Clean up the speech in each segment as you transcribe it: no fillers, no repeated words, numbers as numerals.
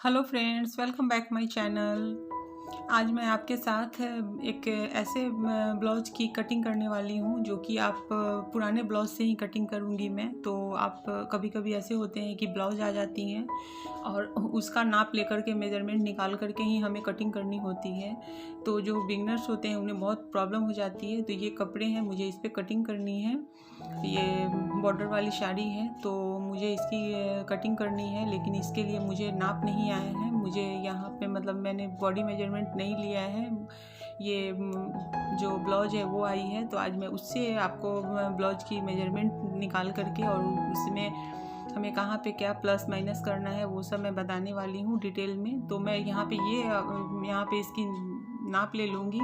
Hello friends, welcome back my channel. आज मैं आपके साथ एक ऐसे ब्लाउज की कटिंग करने वाली हूँ जो कि आप पुराने ब्लाउज से ही कटिंग करूँगी मैं। तो आप कभी कभी ऐसे होते हैं कि ब्लाउज आ जाती हैं और उसका नाप लेकर के मेज़रमेंट निकाल करके ही हमें कटिंग करनी होती है। तो जो बिगनर्स होते हैं उन्हें बहुत प्रॉब्लम हो जाती है। तो ये कपड़े हैं, मुझे इस पर कटिंग करनी है। ये बॉर्डर वाली साड़ी है तो मुझे इसकी कटिंग करनी है, लेकिन इसके लिए मुझे नाप नहीं आया है। मुझे यहाँ पे मतलब मैंने बॉडी मेजरमेंट नहीं लिया है। ये जो ब्लाउज है वो आई है, तो आज मैं उससे आपको ब्लाउज की मेजरमेंट निकाल करके और उसमें हमें कहाँ पे क्या प्लस माइनस करना है वो सब मैं बताने वाली हूँ डिटेल में। तो मैं यहाँ पे इसकी नाप ले लूँगी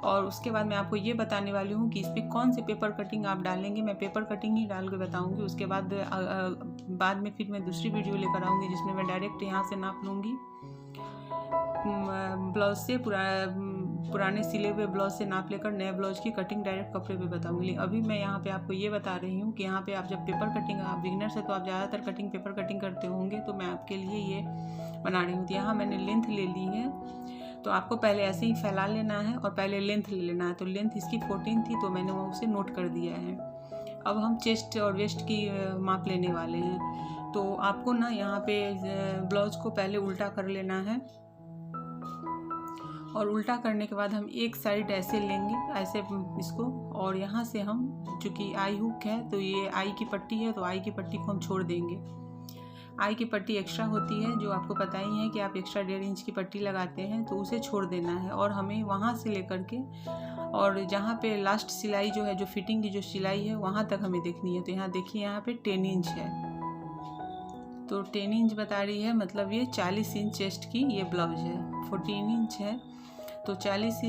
और उसके बाद मैं आपको ये बताने वाली हूँ कि इस पर कौन से पेपर कटिंग आप डालेंगे। मैं पेपर कटिंग ही डाल के बताऊँगी। उसके बाद में फिर मैं दूसरी वीडियो लेकर आऊँगी जिसमें मैं डायरेक्ट यहाँ से नाप लूँगी ब्लाउज से। पुराने सिले हुए ब्लाउज से नाप लेकर नए ब्लाउज की कटिंग डायरेक्ट कपड़े पे बताऊँगी। अभी मैं यहाँ पे आपको ये बता रही हूँ कि यहाँ पे आप जब पेपर कटिंग, आप बिगनर्स है तो आप ज़्यादातर पेपर कटिंग करते होंगे, तो मैं आपके लिए ये बना रही हूँ। तो यहाँ मैंने लेंथ ले ली है, तो आपको पहले ऐसे ही फैला लेना है और पहले लेंथ ले लेना है। तो लेंथ इसकी 14 थी तो मैंने वो उसे नोट कर दिया है। अब हम चेस्ट और वेस्ट की माप लेने वाले हैं। तो आपको ना यहाँ पे ब्लाउज को पहले उल्टा कर लेना है और उल्टा करने के बाद हम एक साइड ऐसे लेंगे, ऐसे इसको, और यहाँ से हम, चूँकि आई हुक है तो ये आई की पट्टी है, तो आई की पट्टी को हम छोड़ देंगे। आई की पट्टी एक्स्ट्रा होती है, जो आपको पता ही है कि आप एक्स्ट्रा 1.5 इंच की पट्टी लगाते हैं, तो उसे छोड़ देना है। और हमें वहाँ से लेकर के और जहाँ पे लास्ट सिलाई जो है, जो फिटिंग की जो सिलाई है, वहाँ तक हमें देखनी है। तो यहाँ देखिए, यहाँ पे 10 इंच है, तो 10 इंच बता रही है, मतलब ये 40 इंच चेस्ट की ये ब्लाउज है। 14 इंच है तो 40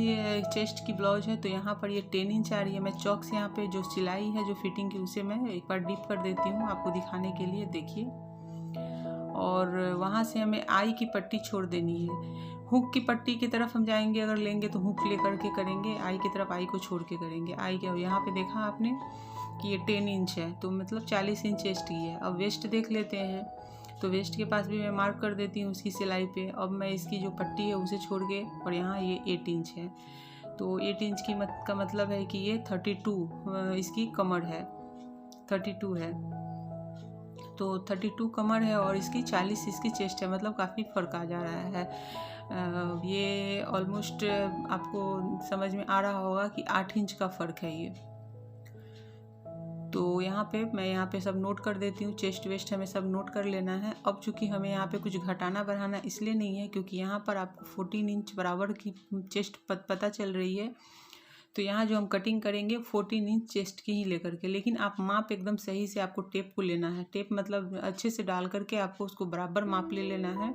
चेस्ट की ब्लाउज है, तो यहाँ पर ये 10 इंच आ रही है। मैं चौक से यहाँ पे जो सिलाई है, जो फिटिंग की, उसे मैं एक बार डीप कर देती हूँ आपको दिखाने के लिए, देखिए। और वहाँ से हमें आई की पट्टी छोड़ देनी है। हुक की पट्टी की तरफ हम जाएंगे, अगर लेंगे तो हुक लेकर के करेंगे, आई की तरफ आई को छोड़ के करेंगे। आई क्या, यहाँ पे देखा आपने कि ये 10 इंच है, तो मतलब 40 इंच चेस्ट की है। अब वेस्ट देख लेते हैं, तो वेस्ट के पास भी मैं मार्क कर देती हूँ उसकी सिलाई पे। अब मैं इसकी जो पट्टी है उसे छोड़ के, और यहाँ ये 8 इंच है, तो 8 इंच की का मतलब है कि ये 32 इसकी कमर है, 32 है, तो 32 कमर है और इसकी 40 इसकी चेस्ट है, मतलब काफ़ी फ़र्क आ जा रहा है। ये ऑलमोस्ट आपको समझ में आ रहा होगा कि 8 इंच का फ़र्क है ये। तो यहाँ पे मैं यहाँ पे सब नोट कर देती हूँ, चेस्ट वेस्ट हमें सब नोट कर लेना है। अब चूँकि हमें यहाँ पे कुछ घटाना बढ़ाना इसलिए नहीं है, क्योंकि यहाँ पर आपको 14 इंच बराबर की चेस्ट पता चल रही है, तो यहाँ जो हम कटिंग करेंगे 14 इंच चेस्ट की ही लेकर के। लेकिन आप माप एकदम सही से आपको टेप को लेना है, टेप मतलब अच्छे से डाल करके आपको उसको बराबर माप ले लेना है।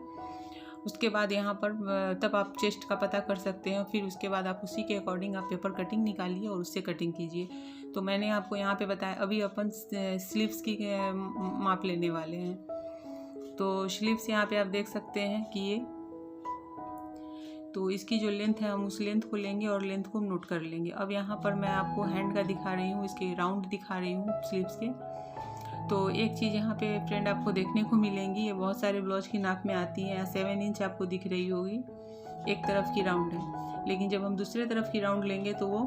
उसके बाद यहाँ पर तब आप चेस्ट का पता कर सकते हैं। फिर उसके बाद आप उसी के अकॉर्डिंग आप पेपर कटिंग निकालिए और उससे कटिंग कीजिए। तो मैंने आपको यहाँ पे बताया, अभी अपन स्लीव्स की माप लेने वाले हैं। तो स्लीव्स यहाँ पे आप देख सकते हैं कि ये, तो इसकी जो लेंथ है हम उस लेंथ को लेंगे और लेंथ को नोट कर लेंगे। अब यहाँ पर मैं आपको हैंड का दिखा रही हूँ, इसके राउंड दिखा रही हूँ स्लीव्स के। तो एक चीज़ यहाँ पे फ्रेंड आपको देखने को मिलेंगी, ये बहुत सारे ब्लाउज की नाप में आती है। 7 इंच आपको दिख रही होगी, एक तरफ की राउंड है, लेकिन जब हम दूसरे तरफ की राउंड लेंगे तो वो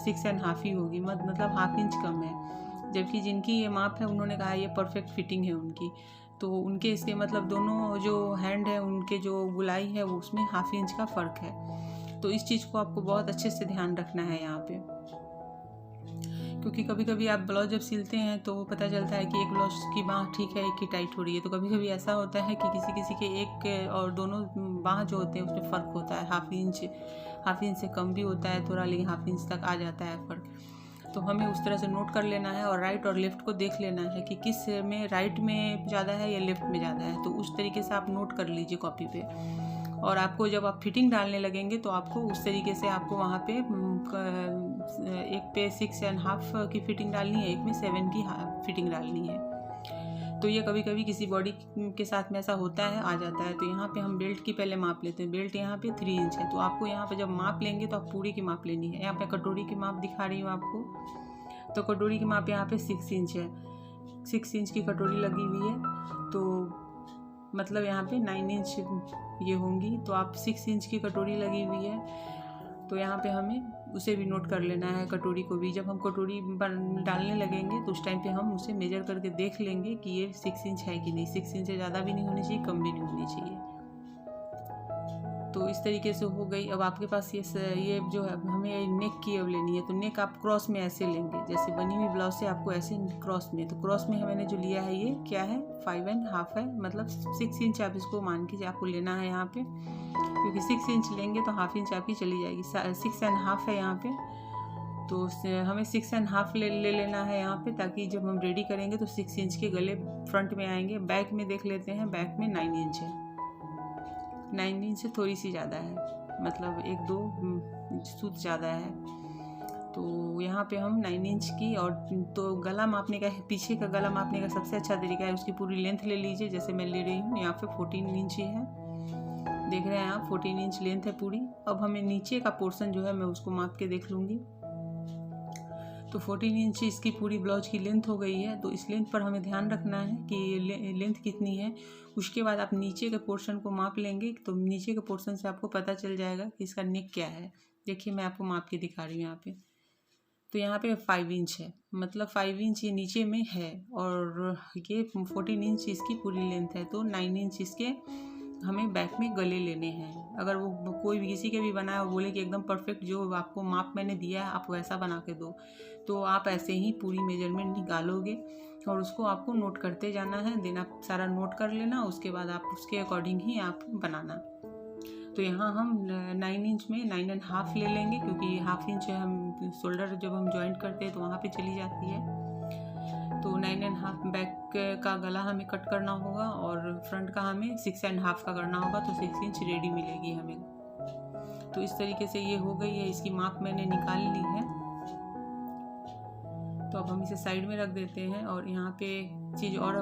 6.5 ही होगी, मतलब ½ इंच कम है। जबकि जिनकी ये माप है उन्होंने कहा ये परफेक्ट फिटिंग है उनकी, तो उनके इसके मतलब दोनों जो हैंड है उनके जो गुलाई है वो उसमें ½ इंच का फ़र्क है। तो इस चीज़ को आपको बहुत अच्छे से ध्यान रखना है यहाँ पे, क्योंकि कभी कभी आप ब्लाउज जब सिलते हैं तो पता चलता है कि एक ब्लाउज की बाँह ठीक है, एक की टाइट हो रही है। तो कभी कभी ऐसा होता है कि किसी के एक और दोनों बाँह जो होते हैं उसमें फ़र्क होता है, ½ इंच से कम भी होता है थोड़ा, लेकिन ½ इंच तक आ जाता है फ़र्क। तो हमें उस तरह से नोट कर लेना है और राइट और लेफ़्ट को देख लेना है कि किस में राइट में ज़्यादा है या लेफ़्ट में ज़्यादा है। तो उस तरीके से आप नोट कर लीजिए कॉपी पे, और आपको जब आप फिटिंग डालने लगेंगे तो आपको उस तरीके से आपको वहाँ पे एक पे 6.5 की फिटिंग डालनी है, एक में 7 की फिटिंग डालनी है। तो ये कभी कभी किसी बॉडी के साथ में ऐसा होता है, आ जाता है। तो यहाँ पे हम बेल्ट की पहले माप लेते हैं। बेल्ट यहाँ पे 3 इंच है, तो आपको यहाँ पे जब माप लेंगे तो आप पूरी की माप लेनी है। यहाँ पे कटोरी की माप दिखा रही हूँ आपको, तो कटोरी की माप यहाँ पे 6 इंच है, 6 इंच की कटोरी लगी हुई है। तो मतलब यहाँ पे 9 इंच ये होंगी। तो आप 6 इंच की कटोरी लगी हुई है, तो यहाँ पे हमें उसे भी नोट कर लेना है, कटोरी को भी। जब हम कटोरी डालने लगेंगे तो उस टाइम पे हम उसे मेजर करके देख लेंगे कि ये 6 इंच है कि नहीं। 6 इंच से ज़्यादा भी नहीं होनी चाहिए, कम भी नहीं होनी चाहिए। तो इस तरीके से हो गई। अब आपके पास ये जो है हमें नेक की अब लेनी है, तो नेक आप क्रॉस में ऐसे लेंगे, जैसे बनी हुई ब्लाउज से आपको ऐसे क्रॉस में। तो क्रॉस में मैंने जो लिया है ये क्या है, 5.5 है, मतलब 6 इंच आप इसको मान के आपको लेना है यहाँ पे, क्योंकि 6 इंच लेंगे तो हाफ इंच आपकी चली जाएगी। 6.5 है यहाँ पे, तो हमें 6.5 ले लेना है यहाँ पे, ताकि जब हम रेडी करेंगे तो 6 इंच के गले फ्रंट में आएंगे। बैक में देख लेते हैं, बैक में 9 इंच है, 9 इंच से थोड़ी सी ज़्यादा है, मतलब 1-2 सूत ज़्यादा है। तो यहाँ पे हम 9 इंच की, और तो गला मापने का, पीछे का गला मापने का सबसे अच्छा तरीका है, उसकी पूरी लेंथ ले लीजिए। जैसे मैं ले रही हूँ यहाँ पे 14 इंच ही है, देख रहे हैं आप, 14 इंच लेंथ है पूरी। अब हमें नीचे का पोर्शन जो है मैं उसको माप के देख लूँगी। तो 14 इंच इसकी पूरी ब्लाउज की लेंथ हो गई है। तो इस लेंथ पर हमें ध्यान रखना है कि लेंथ कितनी है। उसके बाद आप नीचे के पोर्शन को माप लेंगे, तो नीचे के पोर्शन से आपको पता चल जाएगा कि इसका नेक क्या है। देखिए मैं आपको माप के दिखा रही हूँ यहाँ पे। तो यहाँ पे 5 इंच है, मतलब 5 इंच ये नीचे में है, और ये 14 इंच इसकी पूरी लेंथ है। तो 9 इंच इसके हमें बैक में गले लेने हैं। अगर वो कोई भी किसी के भी बनाया वो बोले कि एकदम परफेक्ट जो आपको माप मैंने दिया है आप वैसा बना के दो, तो आप ऐसे ही पूरी मेजरमेंट निकालोगे और उसको आपको नोट करते जाना है। देन आप सारा नोट कर लेना, उसके बाद आप उसके अकॉर्डिंग ही आप बनाना। तो यहाँ हम 9 इंच में 9.5 ले लेंगे, क्योंकि हाफ इंच हम शोल्डर जब हम जॉइंट करते हैं तो वहाँ पे चली जाती है। तो 9.5 बैक का गला हमें कट करना होगा, और फ्रंट का हमें 6.5 का करना होगा, तो 6 इंच रेडी मिलेगी हमें। तो इस तरीके से ये हो गई है, इसकी माप मैंने निकाल ली है। तो अब हम इसे साइड में रख देते हैं। और यहाँ पे चीज़ और,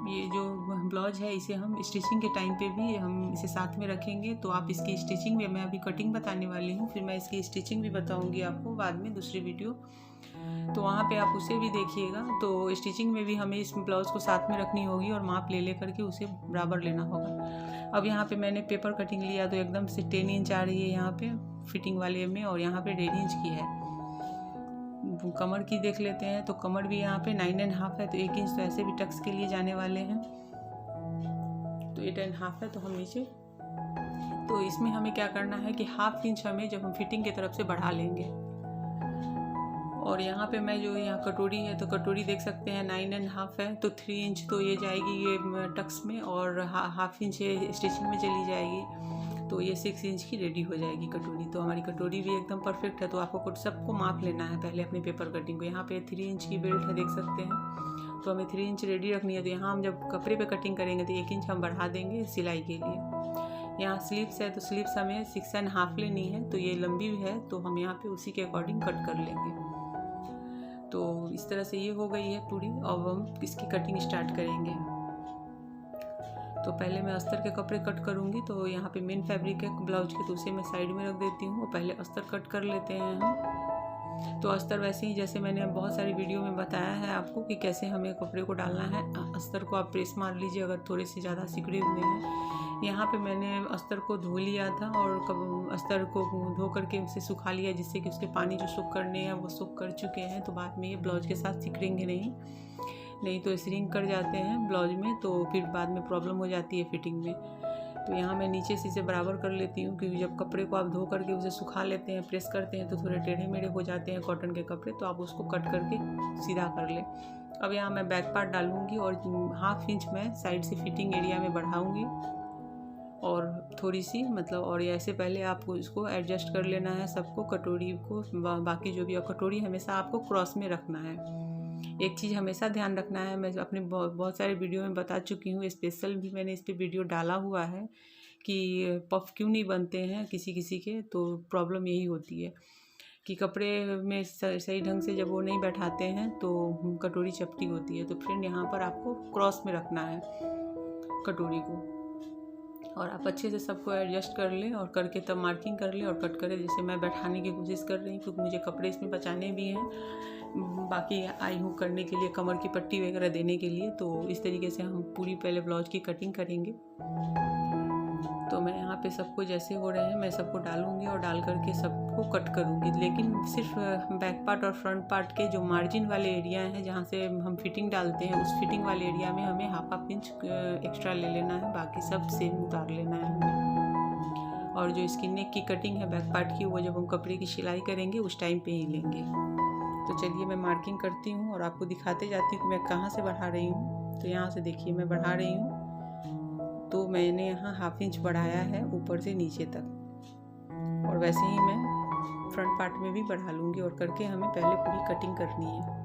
ये जो ब्लाउज है इसे हम स्टिचिंग के टाइम पे भी हम इसे साथ में रखेंगे। तो आप इसकी स्टिचिंग में, मैं अभी कटिंग बताने वाली हूँ, फिर मैं इसकी स्टिचिंग भी बताऊँगी आपको बाद में दूसरी वीडियो, तो वहाँ पे आप उसे भी देखिएगा। तो स्टिचिंग में भी हमें इस ब्लाउज को साथ में रखनी होगी और माप ले करके उसे बराबर लेना होगा। अब यहाँ पे मैंने पेपर कटिंग लिया, तो एकदम से 10 इंच आ रही है यहाँ पे फिटिंग वाले में, और यहाँ पे 1.5 इंच की है। कमर की देख लेते हैं, तो कमर भी यहाँ पे 9.5 है, तो 1 इंच तो ऐसे भी टक्स के लिए जाने वाले हैं, तो 8.5 है। तो हम नीचे, तो इसमें हमें क्या करना है कि हाफ इंच हमें जब हम फिटिंग की तरफ से बढ़ा लेंगे। और यहाँ पे मैं जो यहाँ कटोरी है, तो कटोरी देख सकते हैं 9.5 है, तो 3 इंच तो ये जाएगी ये टक्स में, और हाफ इंच ये स्टिचिंग में चली जाएगी, तो ये 6 इंच की रेडी हो जाएगी कटोरी। तो हमारी कटोरी भी एकदम परफेक्ट है। तो आपको सबको माप लेना है पहले अपने पेपर कटिंग को। यहाँ पे 3 इंच की बेल्ट है, देख सकते हैं, तो हमें 3 इंच रेडी रखनी है। तो यहाँ हम जब कपड़े पे कटिंग करेंगे तो 1 इंच हम बढ़ा देंगे सिलाई के लिए। यहाँ स्लीव्स है, तो स्लीव्स हमें 6.5 लेनी है, तो ये लंबी है, तो हम यहाँ पे उसी के अकॉर्डिंग कट कर लेंगे। तो इस तरह से ये हो गई है पूरी। अब हम इसकी कटिंग स्टार्ट करेंगे। तो पहले मैं अस्तर के कपड़े कट करूँगी। तो यहाँ पे मेन फैब्रिक है ब्लाउज के, तो उसे मैं साइड में रख देती हूँ और पहले अस्तर कट कर लेते हैं हम। तो अस्तर वैसे ही जैसे मैंने बहुत सारी वीडियो में बताया है आपको कि कैसे हमें कपड़े को डालना है। अस्तर को आप प्रेस मार लीजिए अगर थोड़े से ज़्यादा सिकुड़े हुए हैं। यहाँ पे मैंने अस्तर को धो लिया था और अस्तर को धो करके उसे सुखा लिया, जिससे कि उसके पानी जो सूख करने हैं वो सूख कर चुके हैं। तो बाद में ये ब्लाउज के साथ सिकड़ेंगे नहीं तो श्रिंक कर जाते हैं ब्लाउज में, तो फिर बाद में प्रॉब्लम हो जाती है फिटिंग में। तो यहाँ मैं नीचे से इसे बराबर कर लेती हूँ, क्योंकि जब कपड़े को आप धो करके उसे सुखा लेते हैं, प्रेस करते हैं, तो थोड़े टेढ़े मेढ़े हो जाते हैं कॉटन के कपड़े, तो आप उसको कट करके सीधा कर लें। अब यहाँ मैं बैक पार्ट डालूँगी और हाफ इंच मैं साइड से फिटिंग एरिया में बढ़ाऊँगी और थोड़ी सी मतलब, और ऐसे पहले आपको इसको एडजस्ट कर लेना है सबको, कटोरी को, बाकी जो भी, और कटोरी हमेशा आपको क्रॉस में रखना है। एक चीज़ हमेशा ध्यान रखना है, मैं अपने बहुत सारे वीडियो में बता चुकी हूँ, स्पेशल भी मैंने इस पर वीडियो डाला हुआ है कि पफ क्यों नहीं बनते हैं किसी के। तो प्रॉब्लम यही होती है कि कपड़े में सही ढंग से जब वो नहीं बैठाते हैं तो कटोरी चपटी होती है। तो फ्रेंड यहाँ पर आपको क्रॉस में रखना है कटोरी को। और आप अच्छे से सबको एडजस्ट कर लें और करके तब मार्किंग कर लें और कट करें। जैसे मैं बैठाने की कोशिश कर रही हूँ क्योंकि मुझे कपड़े इसमें बचाने भी हैं, बाकी आई हूँ करने के लिए, कमर की पट्टी वगैरह देने के लिए। तो इस तरीके से हम पूरी पहले ब्लाउज की कटिंग करेंगे। तो मैं यहाँ पे सबको जैसे हो रहे हैं मैं सबको डालूँगी और डाल करके सबको कट करूँगी। लेकिन सिर्फ बैक पार्ट और फ्रंट पार्ट के जो मार्जिन वाले एरिया हैं जहाँ से हम फिटिंग डालते हैं, उस फिटिंग वाले एरिया में हमें हाफ इंच एक्स्ट्रा ले लेना है, बाकी सब सेम उतार लेना है हमें। और जो इसकी नेक की कटिंग है बैक पार्ट की, वो जब हम कपड़े की सिलाई करेंगे उस टाइम पे ही लेंगे। तो चलिए मैं मार्किंग करती हूँ और आपको दिखाते जाती हूँ कि मैं कहाँ से बढ़ा रही हूँ। तो यहाँ से देखिए मैं बढ़ा रही हूँ, तो मैंने यहाँ हाफ इंच बढ़ाया है ऊपर से नीचे तक, और वैसे ही मैं फ्रंट पार्ट में भी बढ़ा लूँगी और करके हमें पहले पूरी कटिंग करनी है।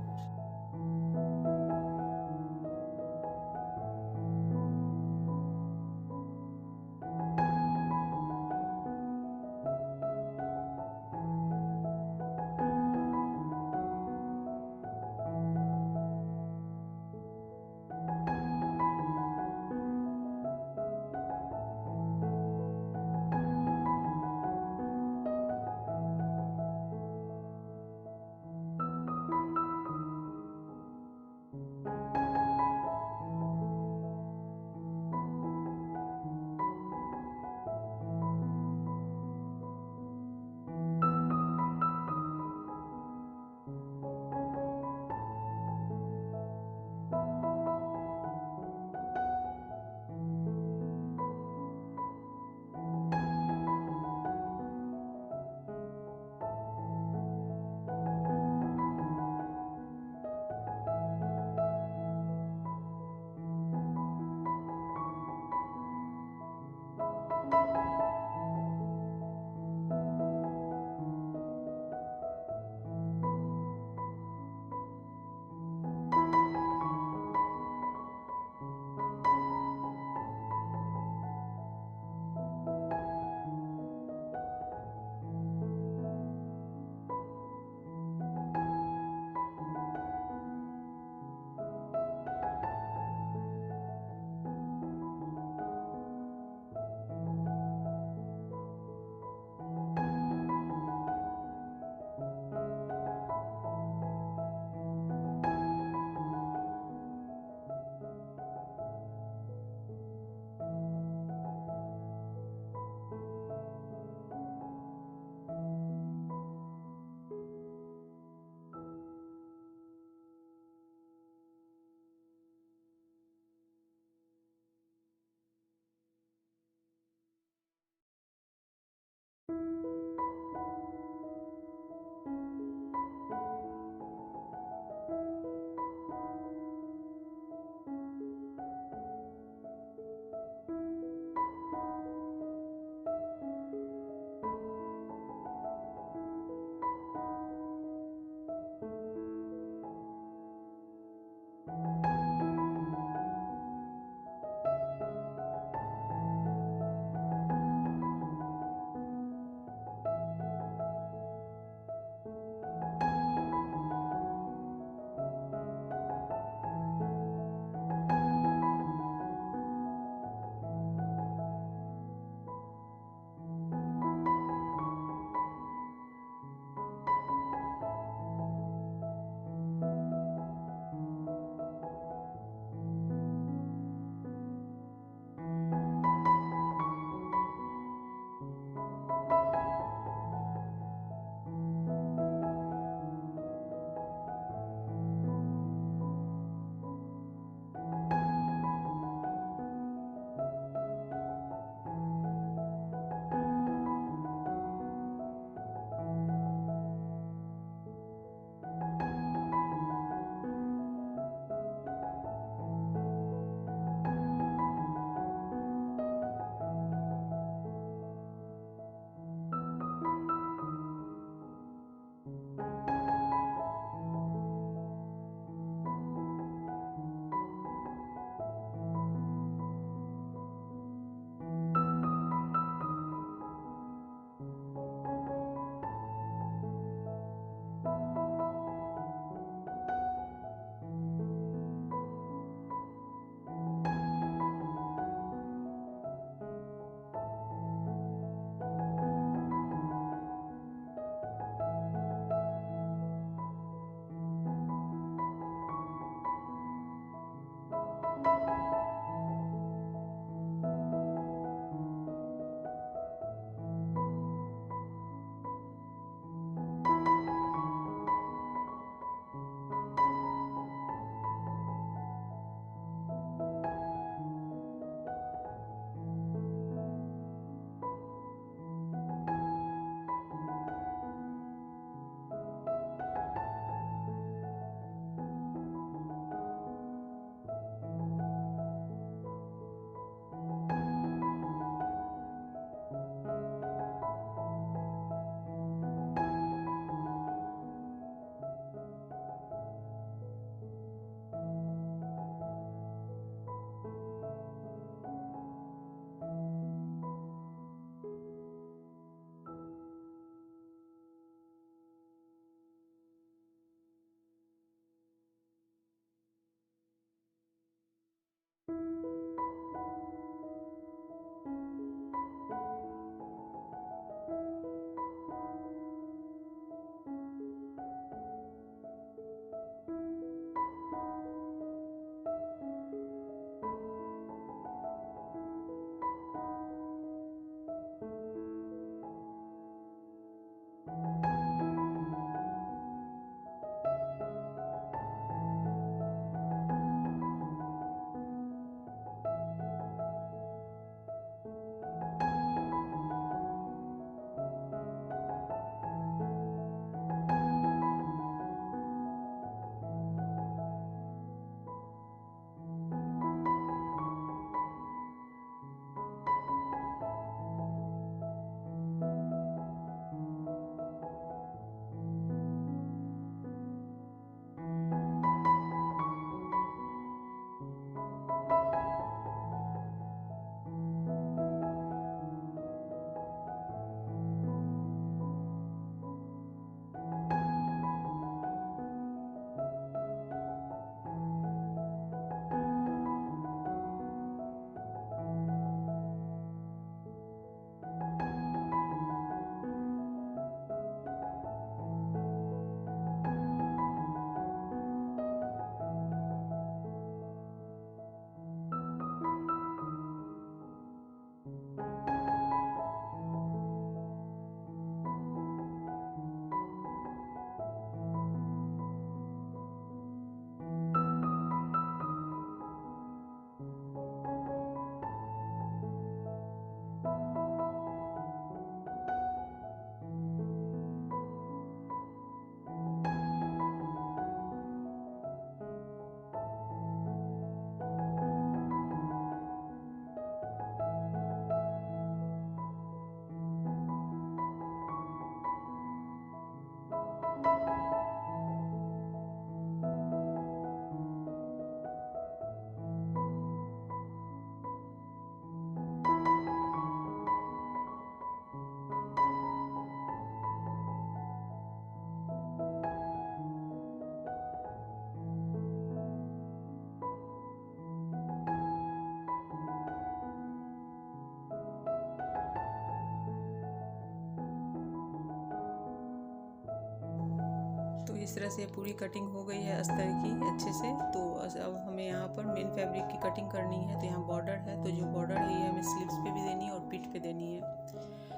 इस तरह से पूरी कटिंग हो गई है अस्तर की अच्छे से। तो अब हमें यहाँ पर मेन फैब्रिक की कटिंग करनी है। तो यहाँ बॉर्डर है, तो जो बॉर्डर है ये हमें स्लीव्स पे भी देनी है और पीठ पे देनी है।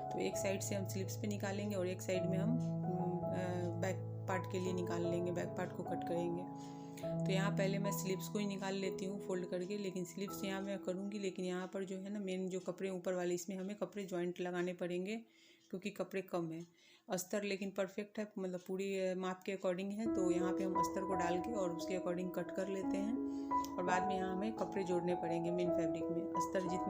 तो एक साइड से हम स्लीव्स पे निकालेंगे और एक साइड में हम बैक पार्ट के लिए निकाल लेंगे, बैक पार्ट को कट करेंगे। तो यहाँ पहले मैं स्लीव्स को ही निकाल लेती हूँ फोल्ड करके, लेकिन स्लीव्स यहाँ मैं करूँगी। लेकिन यहाँ पर जो है ना मेन जो कपड़े ऊपर वाले, इसमें हमें कपड़े जॉइंट लगाने पड़ेंगे क्योंकि कपड़े कम है। अस्तर लेकिन परफेक्ट है, मतलब पूरी माप के अकॉर्डिंग है। तो यहाँ पे हम अस्तर को डाल के और उसके अकॉर्डिंग कट कर लेते हैं और बाद में यहाँ हमें कपड़े जोड़ने पड़ेंगे मेन फैब्रिक में।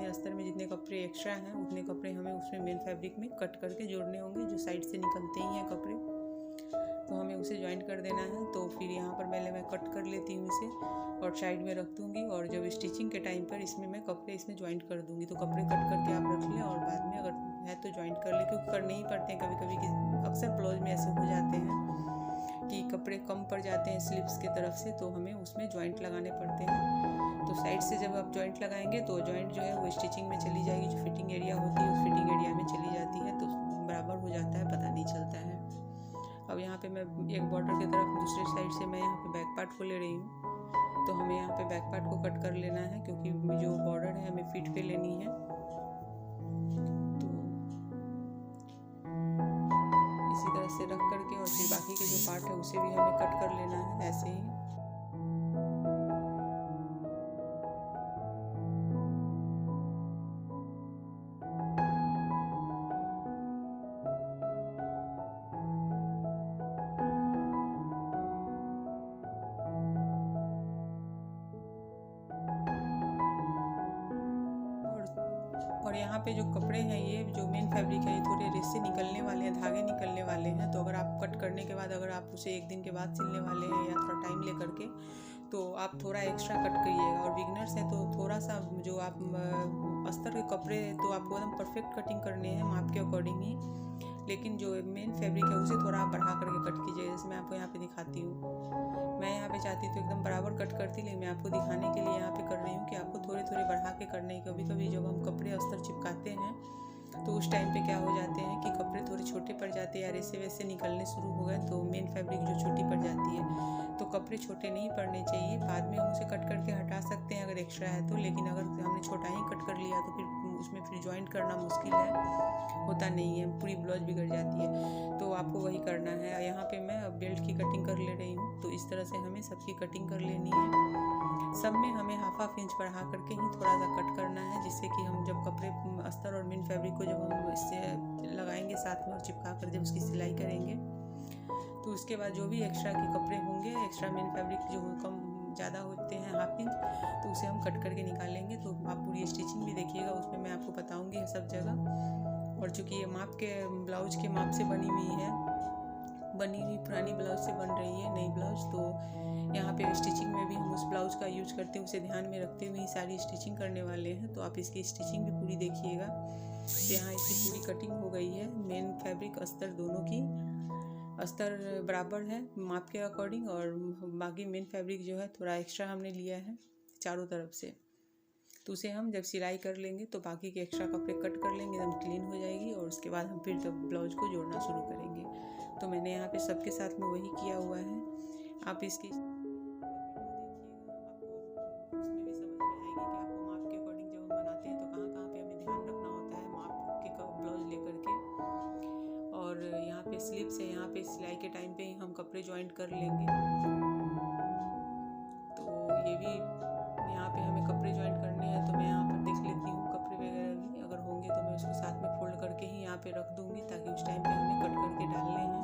अस्तर में जितने कपड़े एक्स्ट्रा हैं उतने कपड़े हमें उसमें मेन फैब्रिक में कट करके जोड़ने होंगे, जो साइड से निकलते ही हैं कपड़े, तो हमें उसे ज्वाइंट कर देना है। तो फिर यहाँ पर पहले मैं कट कर लेती हूँ इसे और साइड में रख दूँगी, और जब स्टिचिंग के टाइम पर इसमें मैं कपड़े इसमें ज्वाइंट कर दूँगी। तो कपड़े कट करके आप रख लें और बाद में अगर है तो ज्वाइंट कर लें, क्योंकि करने ही पड़ते हैं कभी कभी। अक्सर ब्लाउज में ऐसे हो जाते हैं कि कपड़े कम पड़ जाते हैं स्लीव्स की तरफ से, तो हमें उसमें ज्वाइंट लगाने पड़ते हैं। तो साइड से जब आप ज्वाइंट लगाएंगे तो ज्वाइंट जो है वो स्टिचिंग में चली जाएगी, जो फिटिंग एरिया होती है उस फिटिंग एरिया में चली जाती है, तो बराबर हो जाता है, पता नहीं चलता है। अब यहाँ पे मैं एक बॉर्डर की तरफ दूसरे साइड से मैं यहाँ पे बैक पार्ट को ले रही हूँ। तो हमें यहाँ पे बैक पार्ट को कट कर लेना है, क्योंकि जो बॉर्डर है हमें फीट पे लेनी है। तो इसी तरह से रख करके और फिर बाकी के जो पार्ट है उसे भी हमें कट कर लेना है ऐसे ही। और यहाँ पे जो कपड़े हैं, ये जो मेन फैब्रिक है, ये थोड़े रेसे निकलने वाले हैं, धागे निकलने वाले हैं। तो अगर आप कट करने के बाद अगर आप उसे एक दिन के बाद सिलने वाले हैं या थोड़ा टाइम ले करके, तो आप थोड़ा एक्स्ट्रा कट करिएगा। और बिगनर्स हैं तो थोड़ा सा जो आप अस्तर के कपड़े तो आपको एकदम परफेक्ट कटिंग करने हैं माप के अकॉर्डिंग ही, लेकिन जो मेन फैब्रिक है उसे थोड़ा आप बढ़ा करके कट कीजिए। जैसे मैं आपको यहाँ पे दिखाती हूँ, मैं यहाँ पे चाहती तो एकदम बराबर कट करती, लेकिन मैं आपको दिखाने के लिए यहाँ पे कर रही हूँ कि आपको थोड़े थोड़े बढ़ा के करने। कभी कभी जब हम कपड़े अस्तर चिपकाते हैं तो उस टाइम पे क्या हो जाते हैं कि कपड़े थोड़े छोटे पड़ जाते हैं या ऐसे वैसे निकलने शुरू हो गए, तो मेन फैब्रिक जो छोटी पड़ जाती है। तो कपड़े छोटे नहीं पड़ने चाहिए, बाद में हम उसे कट करके हटा सकते हैं अगर एक्स्ट्रा है तो। लेकिन अगर हमने छोटा ही कट कर लिया तो फिर उसमें फिर ज्वाइंट करना मुश्किल है, होता नहीं है, पूरी ब्लाउज बिगड़ जाती है। तो आपको वही करना है। यहाँ पे मैं अब बेल्ट की कटिंग कर ले रही हूँ। तो इस तरह से हमें सबकी कटिंग कर लेनी है। सब में हमें हाफ इंच बढ़ा करके ही थोड़ा सा कट करना है, जिससे कि हम जब कपड़े अस्तर और मेन फैब्रिक को जब हम इससे लगाएंगे साथ में और चिपका कर जब उसकी सिलाई करेंगे, तो उसके बाद जो भी एक्स्ट्रा के कपड़े होंगे, एक्स्ट्रा मेन फैब्रिक जो कम ज़्यादा होते हैं हाफ इंच, तो उसे हम कट करके निकालेंगे। तो आप पूरी स्टिचिंग भी देखिएगा, उसमें मैं आपको बताऊँगी सब जगह। और चूँकि ये माप के ब्लाउज के माप से बनी हुई पुरानी ब्लाउज से बन रही है नई ब्लाउज, तो यहाँ पे स्टिचिंग में भी हम उस ब्लाउज का यूज करते हैं, उसे ध्यान में रखते हुए ही सारी स्टिचिंग करने वाले हैं। तो आप इसकी स्टिचिंग भी पूरी देखिएगा। तो यहाँ इसकी पूरी कटिंग हो गई है, मेन फैब्रिक अस्तर दोनों की। अस्तर बराबर है माप के अकॉर्डिंग, और बाकी मेन फैब्रिक जो है थोड़ा एक्स्ट्रा हमने लिया है चारों तरफ से। तो उसे हम जब सिलाई कर लेंगे तो बाकी के एक्स्ट्रा कपड़े कट कर लेंगे, एकदम क्लीन हो जाएगी। और उसके बाद हम फिर जब ब्लाउज को जोड़ना शुरू करेंगे। तो मैंने यहाँ पे सबके साथ में वही किया हुआ है। आप इसकी उसमें भी समझ में आएगी कि आपको माप के अकॉर्डिंग जब हम बनाते हैं तो कहाँ कहाँ पे हमें ध्यान रखना होता है माप के ब्लाउज लेकर के। और यहाँ पे स्लीव से यहाँ पे सिलाई के टाइम पे ही हम कपड़े ज्वाइंट कर लेंगे। तो ये भी यहाँ पे हमें कपड़े ज्वाइंट करने हैं, तो मैं यहाँ पर देख लेती हूँ कपड़े वगैरह भी अगर होंगे तो मैं उसको साथ में फोल्ड करके ही यहाँ पे रख दूँगी, ताकि उस टाइम पे हमें कट करके डालने हैं।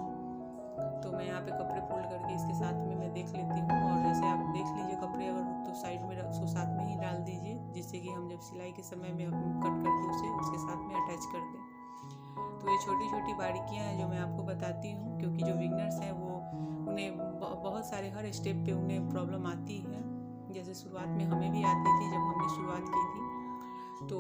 तो मैं यहाँ पे कपड़े फोल्ड करके इसके साथ में मैं देख लेती हूँ। और जैसे आप देख लीजिए कपड़े अगर तो साइड में उसको साथ में ही डाल दीजिए, जिससे कि हम जब सिलाई के समय में कट करके उसे उसके साथ में अटैच कर दें। तो ये छोटी छोटी बारीकियाँ हैं जो मैं आपको बताती हूँ, क्योंकि जो बिगनर्स हैं वो उन्हें बहुत सारे हर स्टेप पे उन्हें प्रॉब्लम आती है। जैसे शुरुआत में हमें भी आती थी जब हमने शुरुआत की थी, तो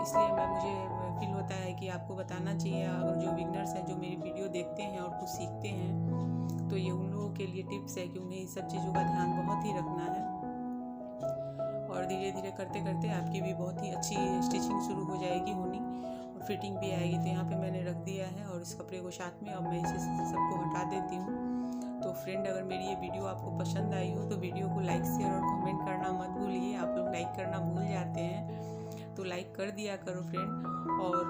इसलिए मुझे फील होता है कि आपको बताना चाहिए। अगर जो बिगनर्स हैं जो मेरी वीडियो देखते हैं और कुछ सीखते हैं, तो ये उन लोगों के लिए टिप्स है कि उन्हें इन सब चीज़ों का ध्यान बहुत ही रखना है। और धीरे धीरे करते करते आपकी भी बहुत ही अच्छी स्टिचिंग शुरू हो जाएगी होनी, और फिटिंग भी आएगी। तो यहाँ पे मैंने रख दिया है और इस कपड़े को साथ में अब मैं इसे सबको हटा देती हूँ। तो फ्रेंड, अगर मेरी ये वीडियो आपको पसंद आई हो तो वीडियो को लाइक, शेयर और कमेंट करना मत भूलिए। आप लोग लाइक करना भूल जाते हैं, तो लाइक कर दिया करो फ्रेंड। और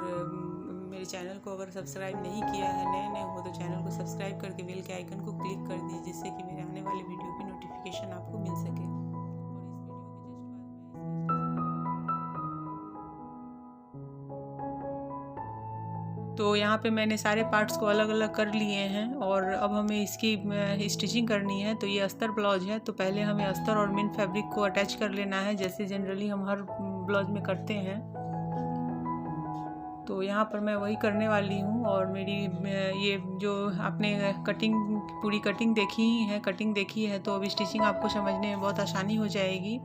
मेरे चैनल को अगर सब्सक्राइब नहीं किया है, नए हो तो चैनल को सब्सक्राइब करके बेल के आइकन को क्लिक कर दीजिए, जिससे कि मेरे आने वाले वीडियो की नोटिफिकेशन आपको मिल सके। तो यहाँ पे मैंने सारे पार्ट्स को अलग अलग कर लिए हैं और अब हमें इसकी स्टिचिंग करनी है। तो ये अस्तर ब्लाउज है, तो पहले हमें अस्तर और मेन फैब्रिक को अटैच कर लेना है, जैसे जनरली हम हर ब्लाउज में करते हैं। तो यहाँ पर मैं वही करने वाली हूँ। और मेरी ये जो आपने पूरी कटिंग देखी है, तो अब स्टिचिंग आपको समझने में बहुत आसानी हो जाएगी।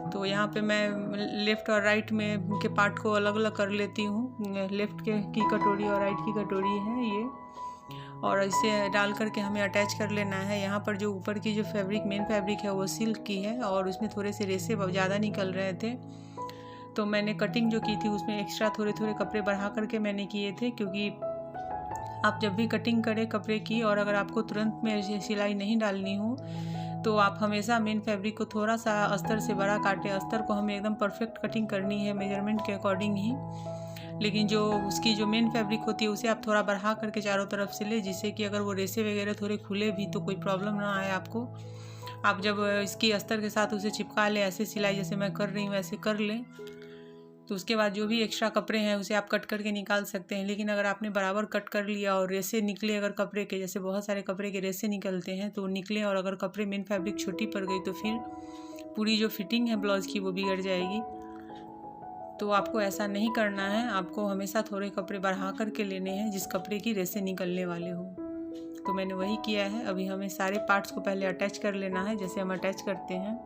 तो यहाँ पे मैं लेफ़्ट और राइट में के पार्ट को अलग अलग कर लेती हूँ। लेफ़्ट की कटोरी और राइट की कटोरी है ये, और इसे डाल करके हमें अटैच कर लेना है। यहाँ पर जो ऊपर की जो मेन फैब्रिक है वो सिल्क की है और उसमें थोड़े से रेसे ज़्यादा निकल रहे थे, तो मैंने कटिंग जो की थी उसमें एक्स्ट्रा थोड़े कपड़े बढ़ा करके मैंने किए थे। क्योंकि आप जब भी कटिंग करें कपड़े की, और अगर आपको तुरंत में सिलाई नहीं डालनी हो, तो आप हमेशा मेन फैब्रिक को थोड़ा सा अस्तर से बड़ा काटें। अस्तर को हमें एकदम परफेक्ट कटिंग करनी है मेजरमेंट के अकॉर्डिंग ही, लेकिन जो उसकी जो मेन फैब्रिक होती है उसे आप थोड़ा बढ़ा करके चारों तरफ से ले, जिससे कि अगर वो रेसे वगैरह थोड़े खुले भी तो कोई प्रॉब्लम ना आए आपको। आप जब इसकी अस्तर के साथ उसे चिपका लें, ऐसे सिलाई जैसे मैं कर रही हूँ ऐसे कर लें, तो उसके बाद जो भी एक्स्ट्रा कपड़े हैं उसे आप कट करके निकाल सकते हैं। लेकिन अगर आपने बराबर कट कर लिया और रेसे निकले अगर कपड़े के, जैसे बहुत सारे कपड़े के रेसे निकलते हैं, तो निकले और अगर कपड़े मेन फैब्रिक छोटी पड़ गई तो फिर पूरी जो फिटिंग है ब्लाउज़ की वो बिगड़ जाएगी। तो आपको ऐसा नहीं करना है, आपको हमेशा थोड़े कपड़े बढ़ा करके लेने हैं जिस कपड़े की रेसे निकलने वाले हो। तो मैंने वही किया है। अभी हमें सारे पार्ट्स को पहले अटैच कर लेना है, जैसे हम अटैच करते हैं।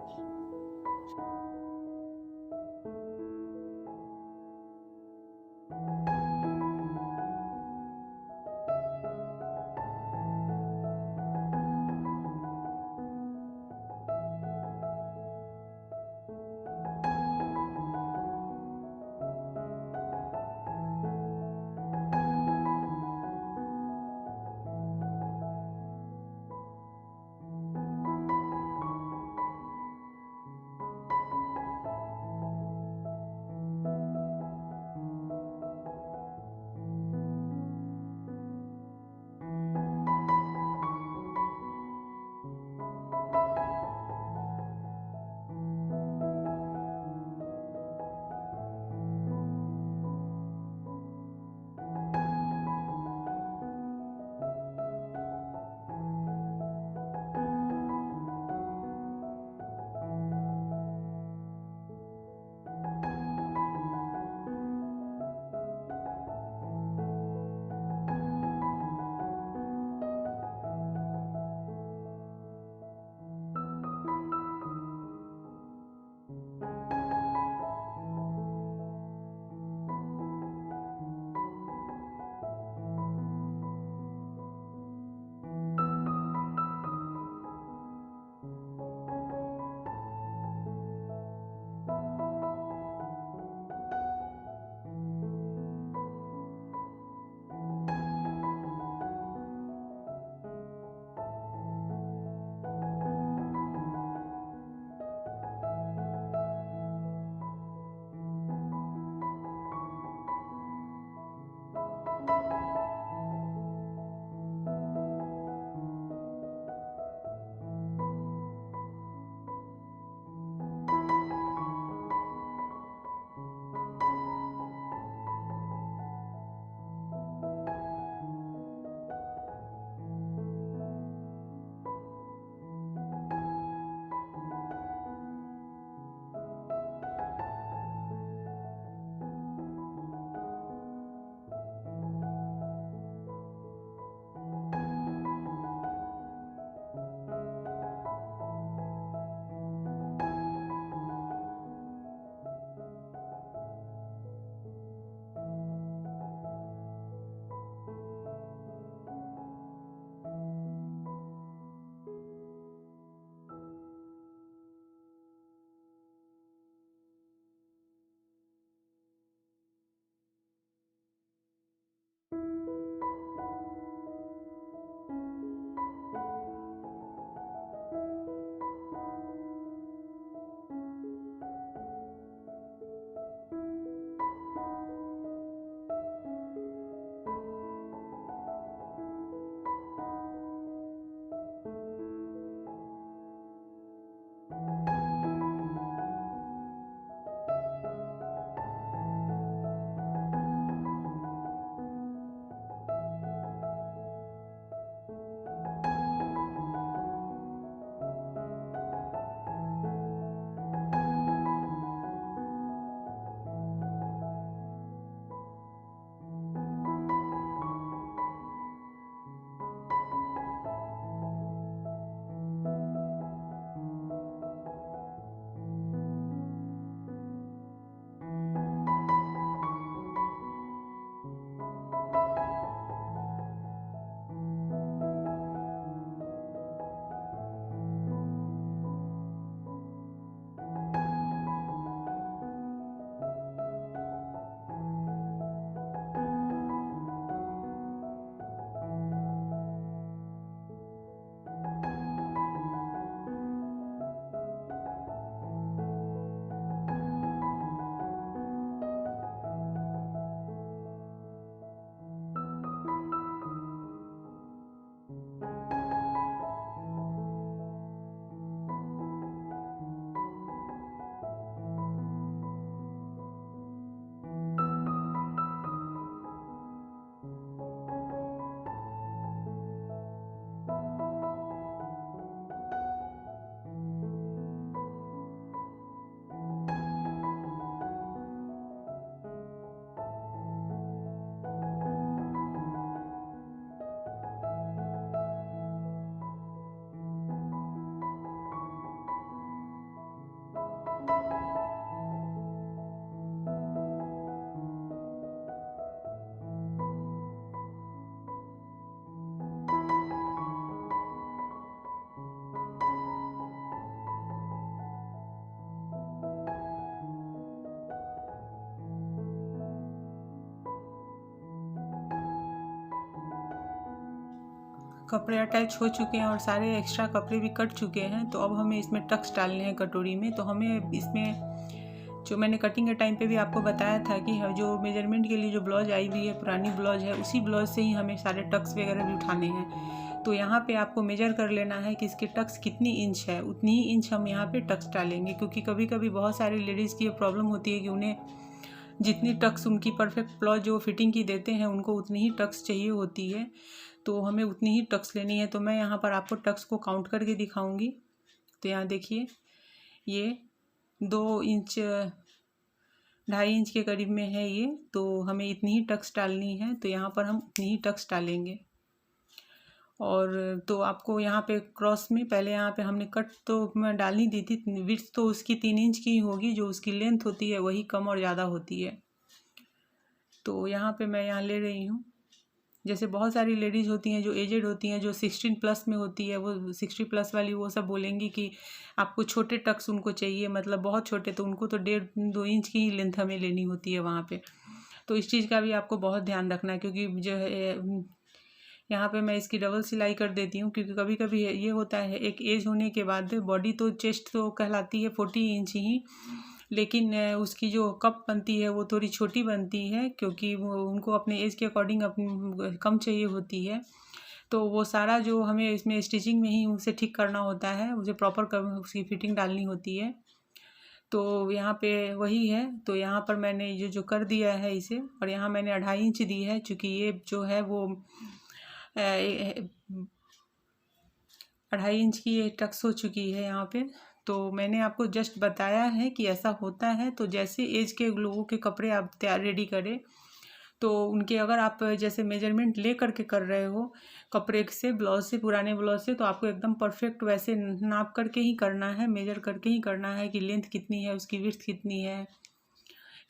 कपड़े अटैच हो चुके हैं और सारे एक्स्ट्रा कपड़े भी कट चुके हैं। तो अब हमें इसमें टक्स डालने हैं कटोरी में। तो हमें इसमें जो मैंने कटिंग के टाइम पे भी आपको बताया था कि जो मेजरमेंट के लिए जो ब्लाउज आई हुई है, पुरानी ब्लाउज है, उसी ब्लाउज से ही हमें सारे टक्स वगैरह भी उठाने हैं। तो यहाँ पे आपको मेजर कर लेना है कि इसके टक्स कितनी इंच है, उतनी ही इंच हम यहाँ पे टक्स डालेंगे। क्योंकि कभी कभी बहुत सारी लेडीज़ की ये प्रॉब्लम होती है कि उन्हें जितनी टक्स उनकी परफेक्ट ब्लाउज जो फिटिंग की देते हैं उनको उतनी ही टक्स चाहिए होती है। तो हमें उतनी ही टक्स लेनी है। तो मैं यहाँ पर आपको टक्स को काउंट करके दिखाऊंगी। तो यहाँ देखिए, ये 2 इंच 2.5 इंच के करीब में है ये। तो हमें इतनी ही टक्स डालनी है। तो यहाँ पर हम उतनी ही टक्स डालेंगे। और तो आपको यहाँ पे क्रॉस में पहले यहाँ पे हमने कट तो मैं डालनी दी थी, विड्थ तो उसकी 3 इंच की होगी, जो उसकी लेंथ होती है वही कम और ज़्यादा होती है। तो यहाँ पे मैं यहाँ ले रही हूँ। जैसे बहुत सारी लेडीज़ होती हैं जो एजेड होती हैं, जो 16 प्लस में होती है, वो 60 प्लस वाली, वो सब बोलेंगी कि आपको छोटे टक्स उनको चाहिए, मतलब बहुत छोटे। तो उनको तो 1.5-2 इंच की ही लेंथ हमें लेनी होती है वहाँ पे। तो इस चीज़ का भी आपको बहुत ध्यान रखना है। क्योंकि जो है यहाँ पे मैं इसकी डबल सिलाई कर देती हूँ। क्योंकि कभी कभी ये होता है, एक एज होने के बाद बॉडी तो चेस्ट तो कहलाती है 40 इंच ही, लेकिन उसकी जो कप बनती है वो थोड़ी छोटी बनती है। क्योंकि वो उनको अपने एज के अकॉर्डिंग कम चाहिए होती है। तो वो सारा जो हमें इसमें स्टिचिंग में ही उसे ठीक करना होता है, उसे प्रॉपर उसकी फिटिंग डालनी होती है। तो यहाँ पे वही है। तो यहाँ पर मैंने ये जो कर दिया है इसे, और यहाँ मैंने 2.5 इंच दी है। चूँकि ये जो है वो 2.5 इंच की ये टक्स हो चुकी है यहाँ पे। तो मैंने आपको जस्ट बताया है कि ऐसा होता है। तो जैसे एज के लोगों के कपड़े आप तैयार रेडी करें, तो उनके अगर आप जैसे मेजरमेंट ले करके कर रहे हो कपड़े से, ब्लाउज से, पुराने ब्लाउज से, तो आपको एकदम परफेक्ट वैसे नाप करके ही करना है, मेजर करके ही करना है कि लेंथ कितनी है, उसकी विड्थ कितनी है,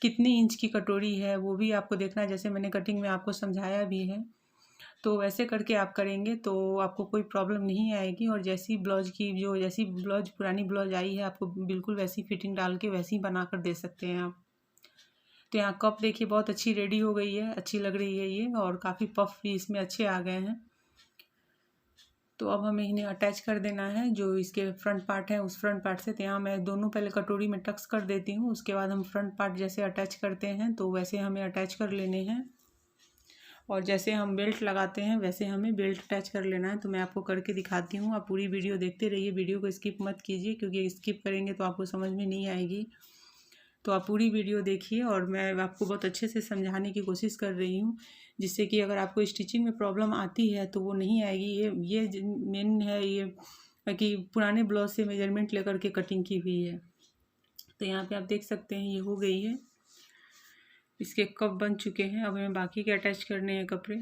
कितनी इंच की कटोरी है, वो भी आपको देखना है। जैसे मैंने कटिंग में आपको समझाया भी है। तो वैसे करके आप करेंगे तो आपको कोई प्रॉब्लम नहीं आएगी। और जैसी ब्लाउज पुरानी ब्लाउज आई है, आपको बिल्कुल वैसी फिटिंग डाल के वैसी बना कर दे सकते हैं आप। तो यहाँ कप देखिए बहुत अच्छी रेडी हो गई है, अच्छी लग रही है ये, और काफ़ी पफ भी इसमें अच्छे आ गए हैं। तो अब हमें इन्हें अटैच कर देना है, जो इसके फ्रंट पार्ट है उस फ्रंट पार्ट से। तो यहाँ मैं दोनों पहले कटोरी में टक्स कर देती हूँ, उसके बाद हम फ्रंट पार्ट जैसे अटैच करते हैं तो वैसे हमें अटैच कर लेने हैं। और जैसे हम बेल्ट लगाते हैं वैसे हमें बेल्ट अटैच कर लेना है। तो मैं आपको करके दिखाती हूँ, आप पूरी वीडियो देखते रहिए, वीडियो को स्किप मत कीजिए, क्योंकि स्किप करेंगे तो आपको समझ में नहीं आएगी। तो आप पूरी वीडियो देखिए, और मैं आपको बहुत अच्छे से समझाने की कोशिश कर रही हूँ, जिससे कि अगर आपको स्टिचिंग में प्रॉब्लम आती है तो वो नहीं आएगी। ये मेन है ये कि पुराने ब्लाउज से मेजरमेंट लेकर के कटिंग की हुई है। तो यहाँ पे आप देख सकते हैं ये हो गई है, इसके कप बन चुके हैं। अब हमें बाकी के अटैच करने हैं कपड़े।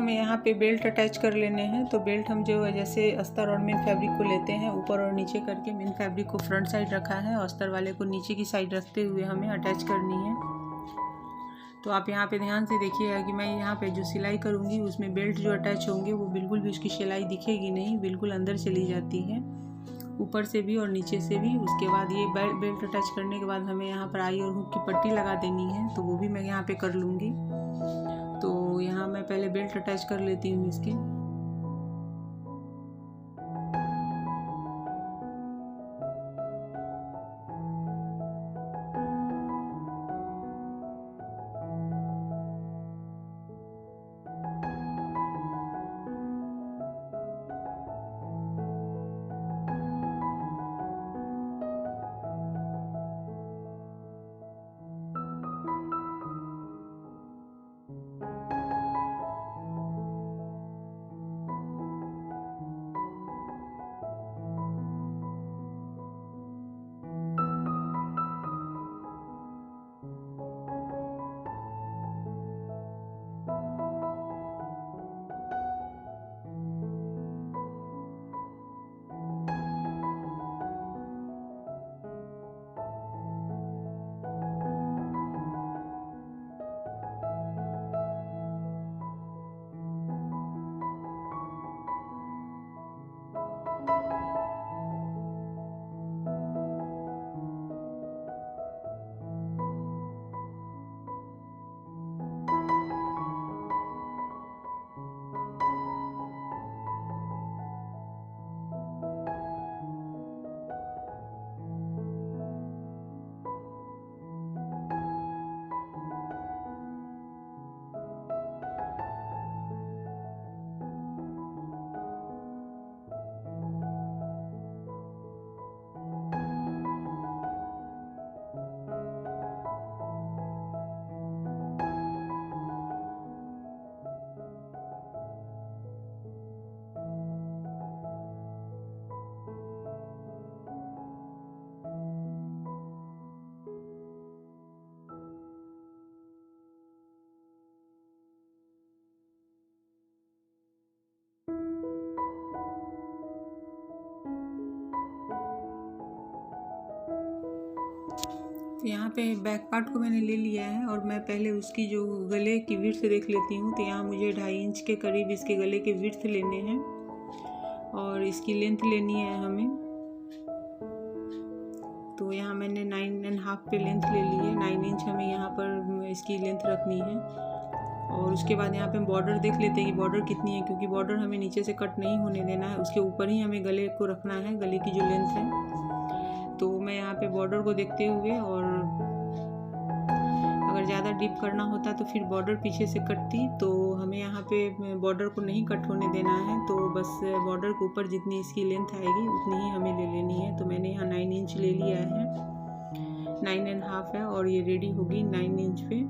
हमें यहाँ पे बेल्ट अटैच कर लेने हैं। तो बेल्ट हम जो है जैसे अस्तर और मेन फैब्रिक को लेते हैं ऊपर और नीचे करके, मेन फैब्रिक को फ्रंट साइड रखा है और अस्तर वाले को नीचे की साइड रखते हुए हमें अटैच करनी है। तो आप यहाँ पे ध्यान से देखिएगा कि मैं यहाँ पे जो सिलाई करूँगी उसमें बेल्ट जो अटैच होंगे वो बिल्कुल भी उसकी सिलाई दिखेगी नहीं, बिल्कुल अंदर चली जाती है, ऊपर से भी और नीचे से भी। उसके बाद ये बेल्ट अटैच करने के बाद हमें यहाँ पर आई और हुक की पट्टी लगा देनी है, तो वो भी मैं यहाँ पे कर लूँगी। तो यहाँ मैं पहले बेल्ट अटैच कर लेती हूँ इसके। तो यहाँ पे बैक पार्ट को मैंने ले लिया है और मैं पहले उसकी जो गले की विड्थ देख लेती हूँ। तो यहाँ मुझे 2.5 इंच के करीब इसके गले के विड्थ लेने हैं और इसकी लेंथ लेनी है हमें। तो यहाँ मैंने 9.5 पे लेंथ ले ली है, 9 इंच हमें यहाँ पर इसकी लेंथ रखनी है। और उसके बाद यहाँ पे हम बॉर्डर देख लेते हैं कि बॉर्डर कितनी है, क्योंकि बॉर्डर हमें नीचे से कट नहीं होने देना है, उसके ऊपर ही हमें गले को रखना है, गले की जो लेंथ है। तो मैं यहाँ पे बॉर्डर को देखते हुए, और अगर ज़्यादा डीप करना होता तो फिर बॉर्डर पीछे से कटती, तो हमें यहाँ पे बॉर्डर को नहीं कट होने देना है। तो बस बॉर्डर के ऊपर जितनी इसकी लेंथ आएगी उतनी ही हमें ले लेनी है। तो मैंने यहाँ 9 इंच ले लिया है, 9.5 है और ये रेडी होगी 9 इंच पे।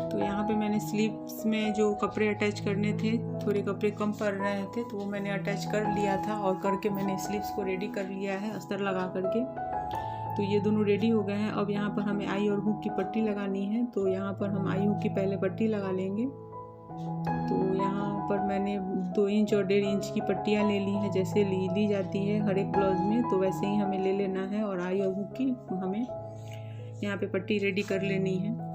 तो यहाँ पे मैंने स्लीव्स में जो कपड़े अटैच करने थे थोड़े कपड़े कम पड़ रहे थे तो वो मैंने अटैच कर लिया था और करके मैंने स्लीव्स को रेडी कर लिया है अस्तर लगा करके। तो ये दोनों रेडी हो गए हैं। अब यहाँ पर हमें आई और हुक की पट्टी लगानी है। तो यहाँ पर हम आई हुक की पहले पट्टी लगा लेंगे। तो यहाँ पर मैंने 2 इंच और 1.5 इंच की पट्टियाँ ले ली हैं, जैसे ली जाती है हर एक ब्लाउज में, तो वैसे ही हमें ले लेना है। और आई और हुक की हमें यहाँ पे पट्टी रेडी कर लेनी है।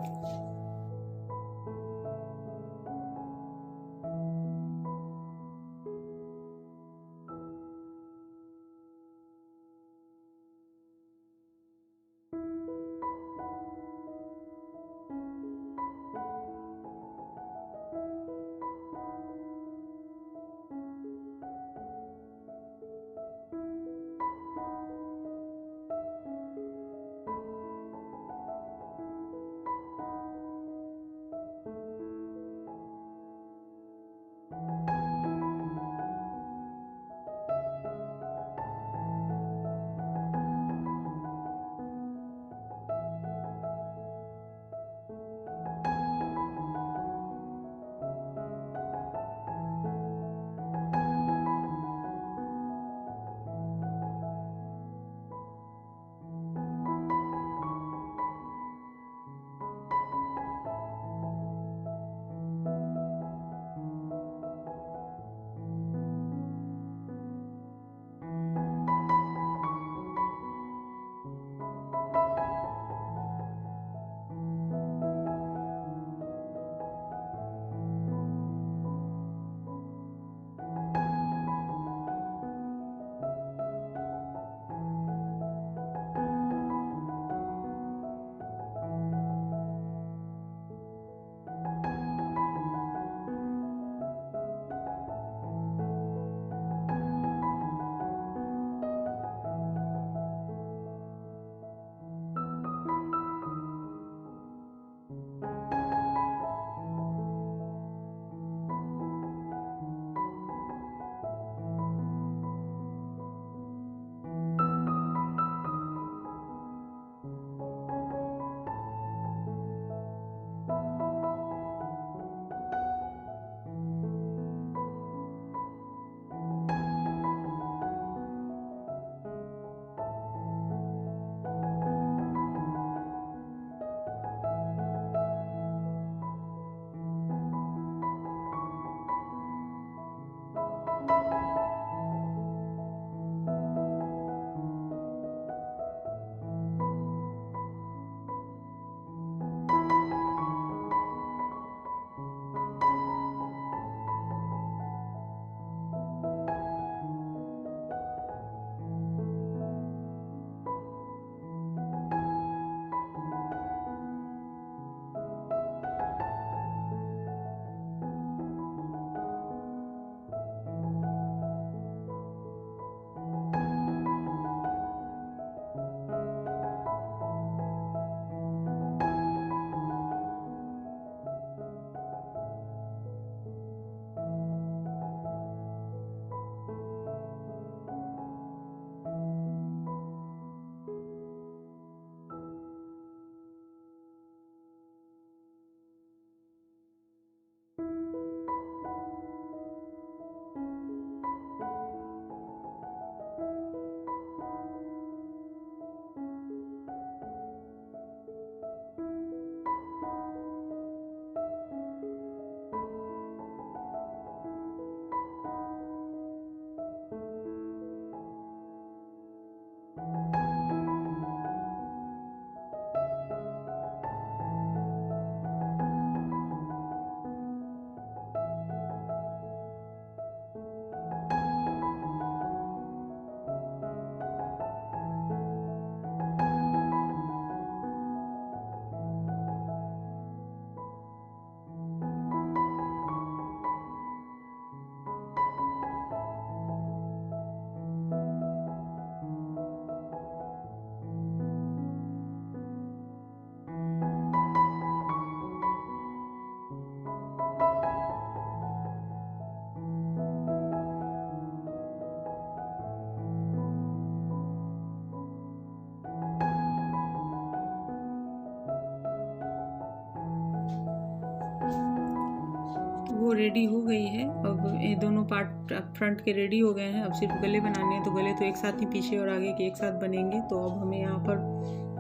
वो रेडी हो गई है। अब ये दोनों पार्ट फ्रंट के रेडी हो गए हैं। अब सिर्फ गले बनाने हैं, तो गले तो एक साथ ही पीछे और आगे के एक साथ बनेंगे। तो अब हमें यहाँ पर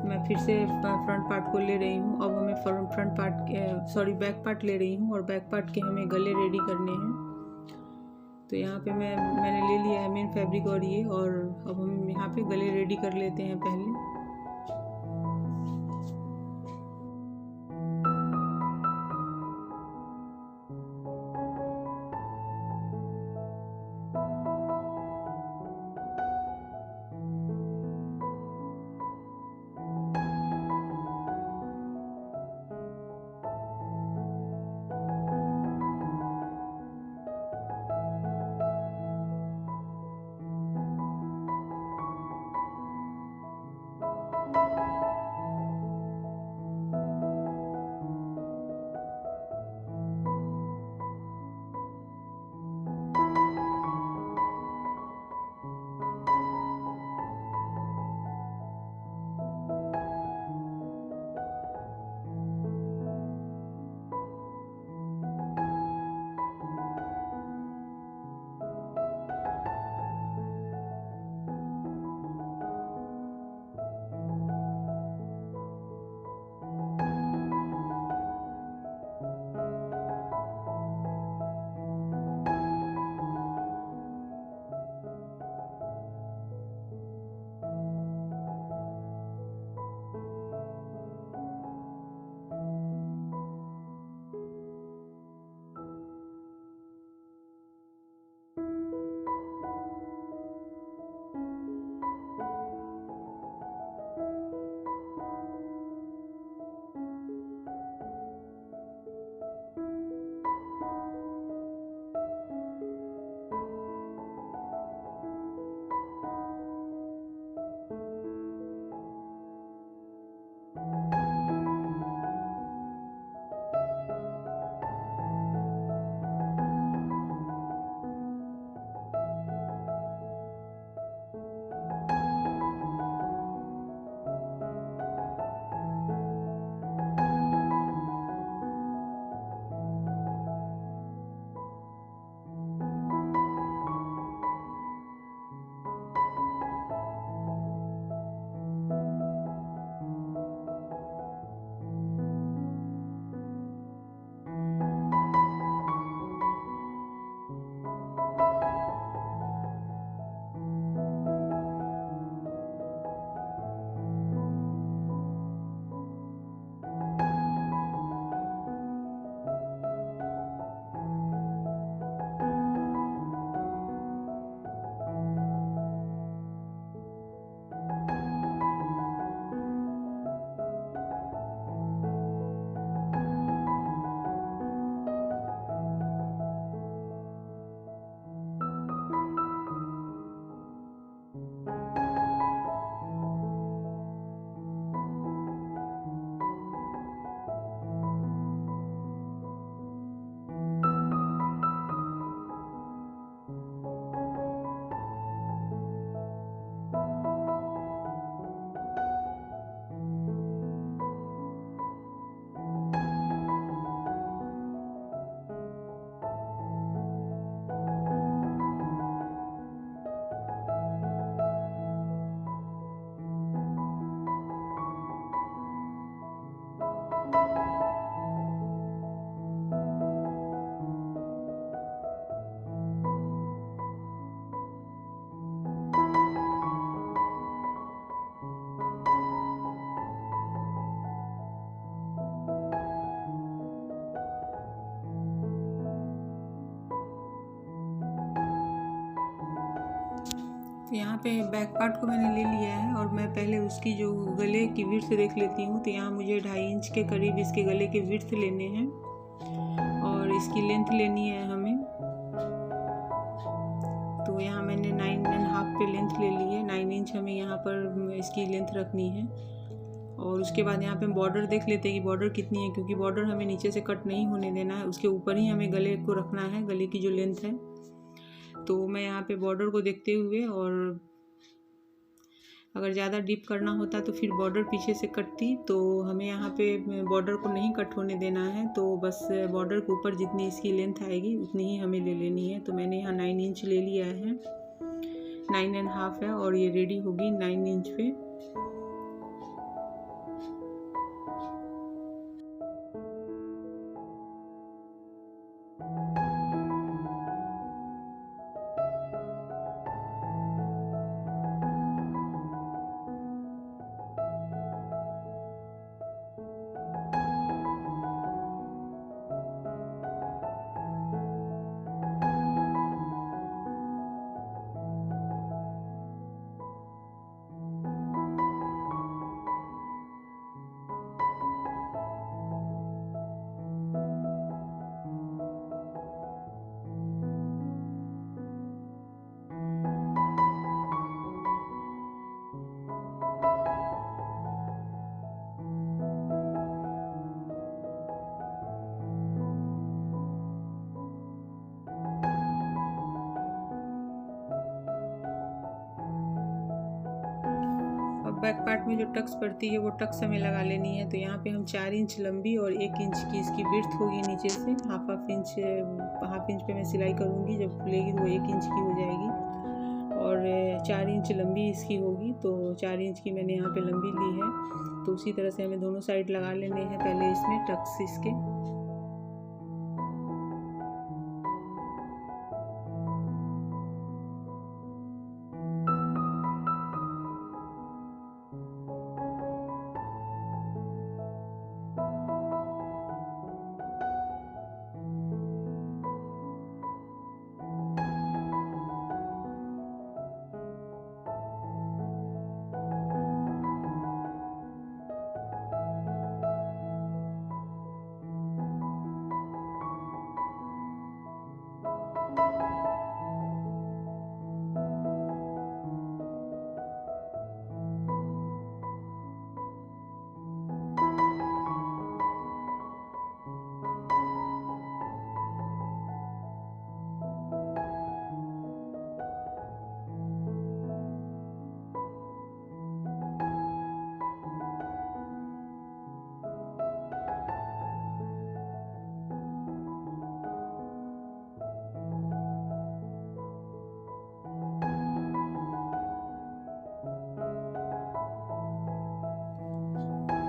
मैं फिर से फ्रंट पार्ट को ले रही हूँ। अब हमें फ्रंट पार्ट बैक पार्ट ले रही हूँ और बैक पार्ट के हमें गले रेडी करने हैं। तो यहाँ पे मैंने ले लिया है मेन फैब्रिक और ये, और अब हम यहाँ पे गले रेडी कर लेते हैं पहले। तो यहाँ पे बैक पार्ट को मैंने ले लिया है और मैं पहले उसकी जो गले की विड्थ देख लेती हूँ। तो यहाँ मुझे 2.5 इंच के करीब इसके गले के विड्थ लेने हैं और इसकी लेंथ लेनी है हमें। तो यहाँ मैंने 9.5 पे लेंथ ले ली है। 9 इंच हमें यहाँ पर इसकी लेंथ रखनी है। और उसके बाद यहाँ पे हम बॉर्डर देख लेते हैं कि बॉर्डर कितनी है, क्योंकि बॉर्डर हमें नीचे से कट नहीं होने देना है, उसके ऊपर ही हमें गले को रखना है, गले की जो लेंथ है। तो मैं यहाँ पे बॉर्डर को देखते हुए और अगर ज़्यादा डीप करना होता तो फिर बॉर्डर पीछे से कटती, तो हमें यहाँ पे बॉर्डर को नहीं कट होने देना है। तो बस बॉर्डर के ऊपर जितनी इसकी लेंथ आएगी उतनी ही हमें ले लेनी है। तो मैंने यहाँ 9 इंच ले लिया है, 9.5 है, और ये रेडी होगी 9 इंच पे। अब बैक पार्ट में जो टक्स पड़ती है वो टक्स हमें लगा लेनी है। तो यहाँ पे हम 4 इंच लंबी और 1 इंच की इसकी विड्थ होगी नीचे से, हाफ इंच पे मैं सिलाई करूँगी। जब खुलेगी तो वो 1 इंच की हो जाएगी और 4 इंच लंबी इसकी होगी। तो 4 इंच की मैंने यहाँ पे लंबी ली है। तो उसी तरह से हमें दोनों साइड लगा लेने हैं पहले इसमें टक्स इसके।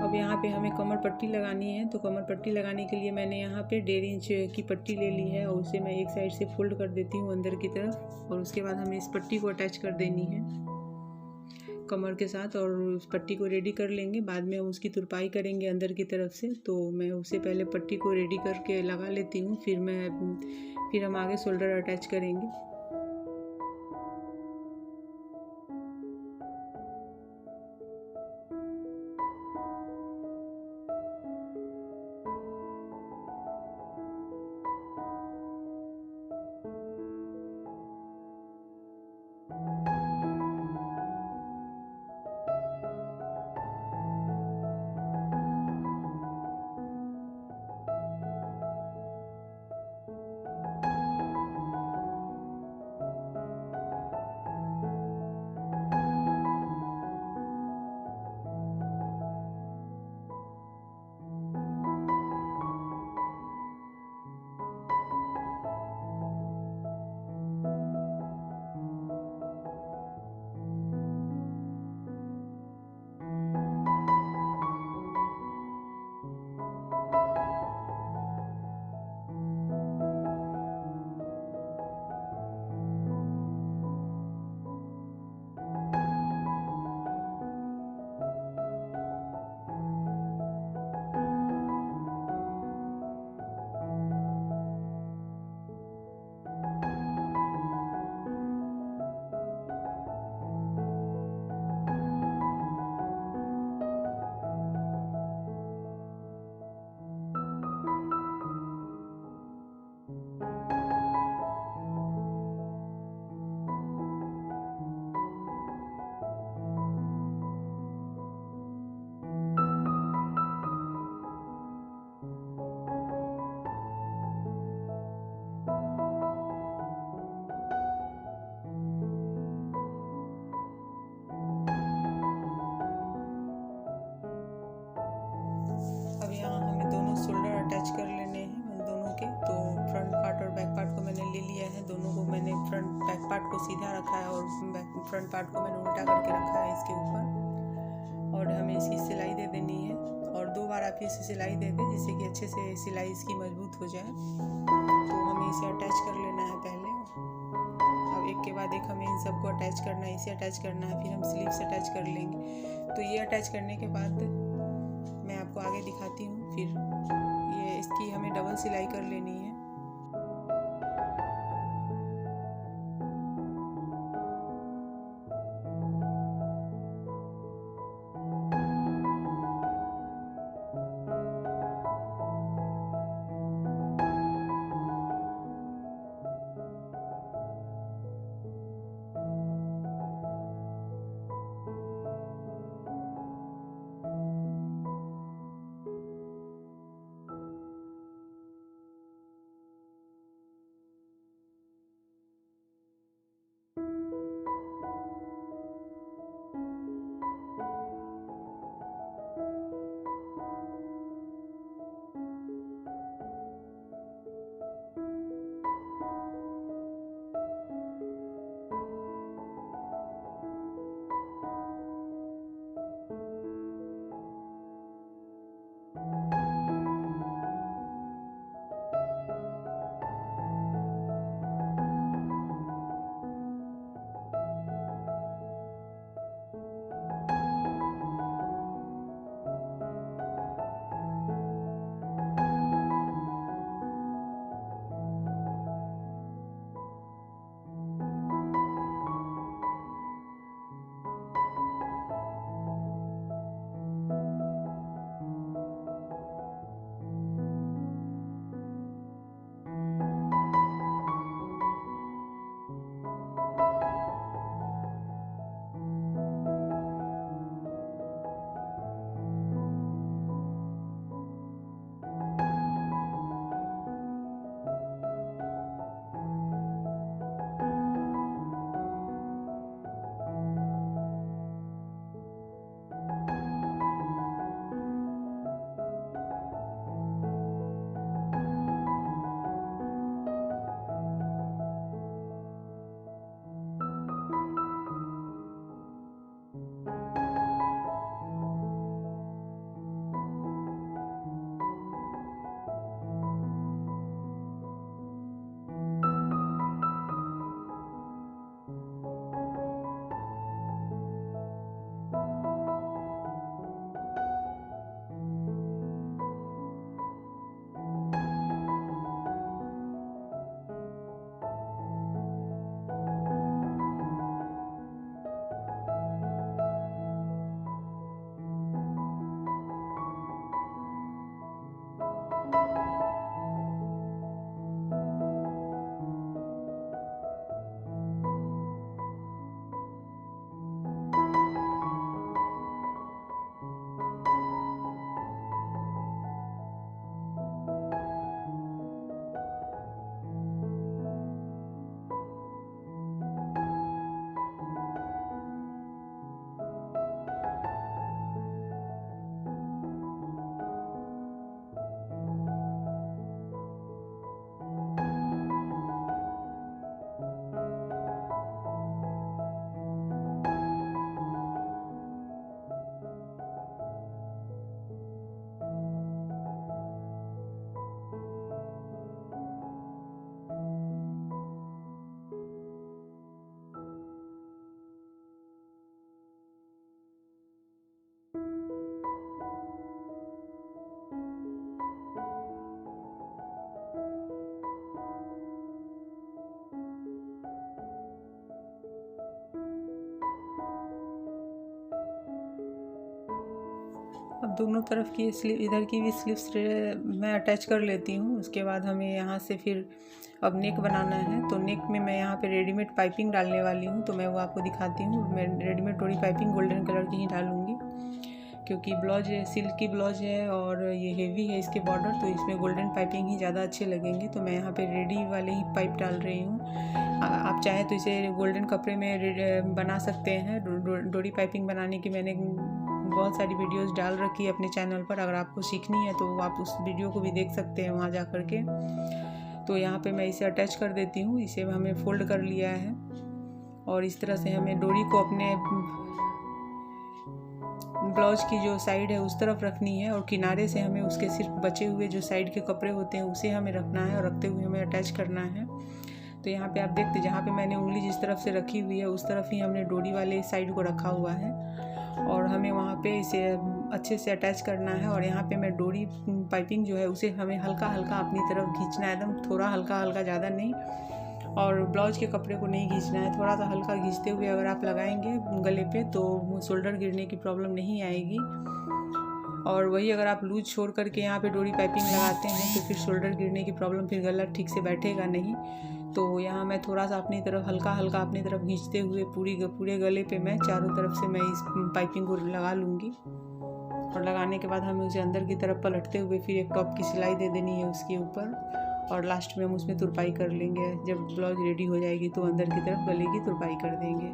अब यहाँ पे हमें कमर पट्टी लगानी है। तो कमर पट्टी लगाने के लिए मैंने यहाँ पे 1.5 इंच की पट्टी ले ली है और उसे मैं एक साइड से फोल्ड कर देती हूँ अंदर की तरफ, और उसके बाद हमें इस पट्टी को अटैच कर देनी है कमर के साथ, और उस पट्टी को रेडी कर लेंगे। बाद में हम उसकी तुरपाई करेंगे अंदर की तरफ से। तो मैं उससे पहले पट्टी को रेडी करके लगा लेती हूँ, फिर हम आगे शोल्डर अटैच करेंगे। फ्रंट पार्ट को मैंने उल्टा करके रखा है इसके ऊपर, और हमें इसकी सिलाई दे देनी है। और 2 बार आप इसे सिलाई दे दें जिससे कि अच्छे से सिलाई इसकी मजबूत हो जाए। तो हमें इसे अटैच कर लेना है पहले। अब एक के बाद एक हमें इन सबको अटैच करना है, इसे अटैच करना है, फिर हम स्लीव से अटैच कर लेंगे। तो ये अटैच करने के बाद मैं आपको आगे दिखाती हूँ। फिर ये इसकी हमें डबल सिलाई कर लेनी है। अब दोनों तरफ की स्लीव, इधर की भी स्लीव्स मैं अटैच कर लेती हूँ। उसके बाद हमें यहाँ से फिर अब नेक बनाना है। तो नेक में मैं यहाँ पे रेडीमेड पाइपिंग डालने वाली हूँ, तो मैं वो आपको दिखाती हूँ। मैं रेडीमेड डोरी पाइपिंग गोल्डन कलर की ही डालूँगी, क्योंकि ब्लाउज सिल्क की ब्लाउज है और ये हेवी है इसके बॉर्डर, तो इसमें गोल्डन पाइपिंग ही ज़्यादा अच्छे लगेंगे। तो मैं यहाँ पे रेडी वाले ही पाइप डाल रही हूँ। आप चाहें तो इसे गोल्डन कपड़े में बना सकते हैं। डोरी पाइपिंग बनाने की मैंने बहुत सारी वीडियोस डाल रखी है अपने चैनल पर। अगर आपको सीखनी है तो आप उस वीडियो को भी देख सकते हैं वहाँ जा कर के। तो यहाँ पे मैं इसे अटैच कर देती हूँ। इसे हमें फोल्ड कर लिया है और इस तरह से हमें डोरी को अपने ब्लाउज की जो साइड है उस तरफ रखनी है और किनारे से हमें उसके सिर्फ बचे हुए जो साइड के कपड़े होते हैं उसे हमें रखना है और रखते हुए हमें अटैच करना है। तो यहाँ पे आप देखते जहाँ पे मैंने उंगली जिस तरफ से रखी हुई है उस तरफ ही हमने डोरी वाले साइड को रखा हुआ है और हमें वहाँ पे इसे अच्छे से अटैच करना है। और यहाँ पे मैं डोरी पाइपिंग जो है उसे हमें हल्का हल्का अपनी तरफ खींचना है, एकदम थोड़ा हल्का हल्का, ज़्यादा नहीं। और ब्लाउज के कपड़े को नहीं खींचना है, थोड़ा सा हल्का खींचते हुए अगर आप लगाएंगे गले पे तो शोल्डर गिरने की प्रॉब्लम नहीं आएगी। और वही अगर आप लूज छोड़ करके यहाँ पे डोरी पाइपिंग लगाते हैं तो फिर शोल्डर गिरने की प्रॉब्लम, फिर गला ठीक से बैठेगा नहीं। तो यहाँ मैं थोड़ा सा अपनी तरफ हल्का हल्का अपनी तरफ खींचते हुए पूरे गले पे मैं चारों तरफ से मैं इस पाइपिंग को लगा लूँगी। और लगाने के बाद हमें उसे अंदर की तरफ पलटते हुए फिर एक टॉप की सिलाई दे देनी है उसके ऊपर और लास्ट में हम उसमें तुरपाई कर लेंगे। जब ब्लाउज रेडी हो जाएगी तो अंदर की तरफ गले की तुरपाई कर देंगे।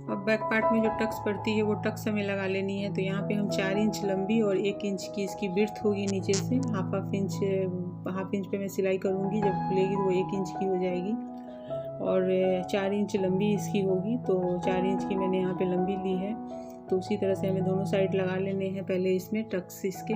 अब बैक पार्ट में जो टक्स पड़ती है वो टक्स हमें लगा लेनी है। तो यहाँ पे हम 4 इंच लंबी और 1 इंच की इसकी विड्थ होगी नीचे से, हाफ इंच पे मैं सिलाई करूँगी। जब खुलेगी तो वो 1 इंच की हो जाएगी और 4 इंच लंबी इसकी होगी। तो 4 इंच की मैंने यहाँ पे लंबी ली है। तो उसी तरह से हमें दोनों साइड लगा लेने हैं पहले इसमें टक्स इसके।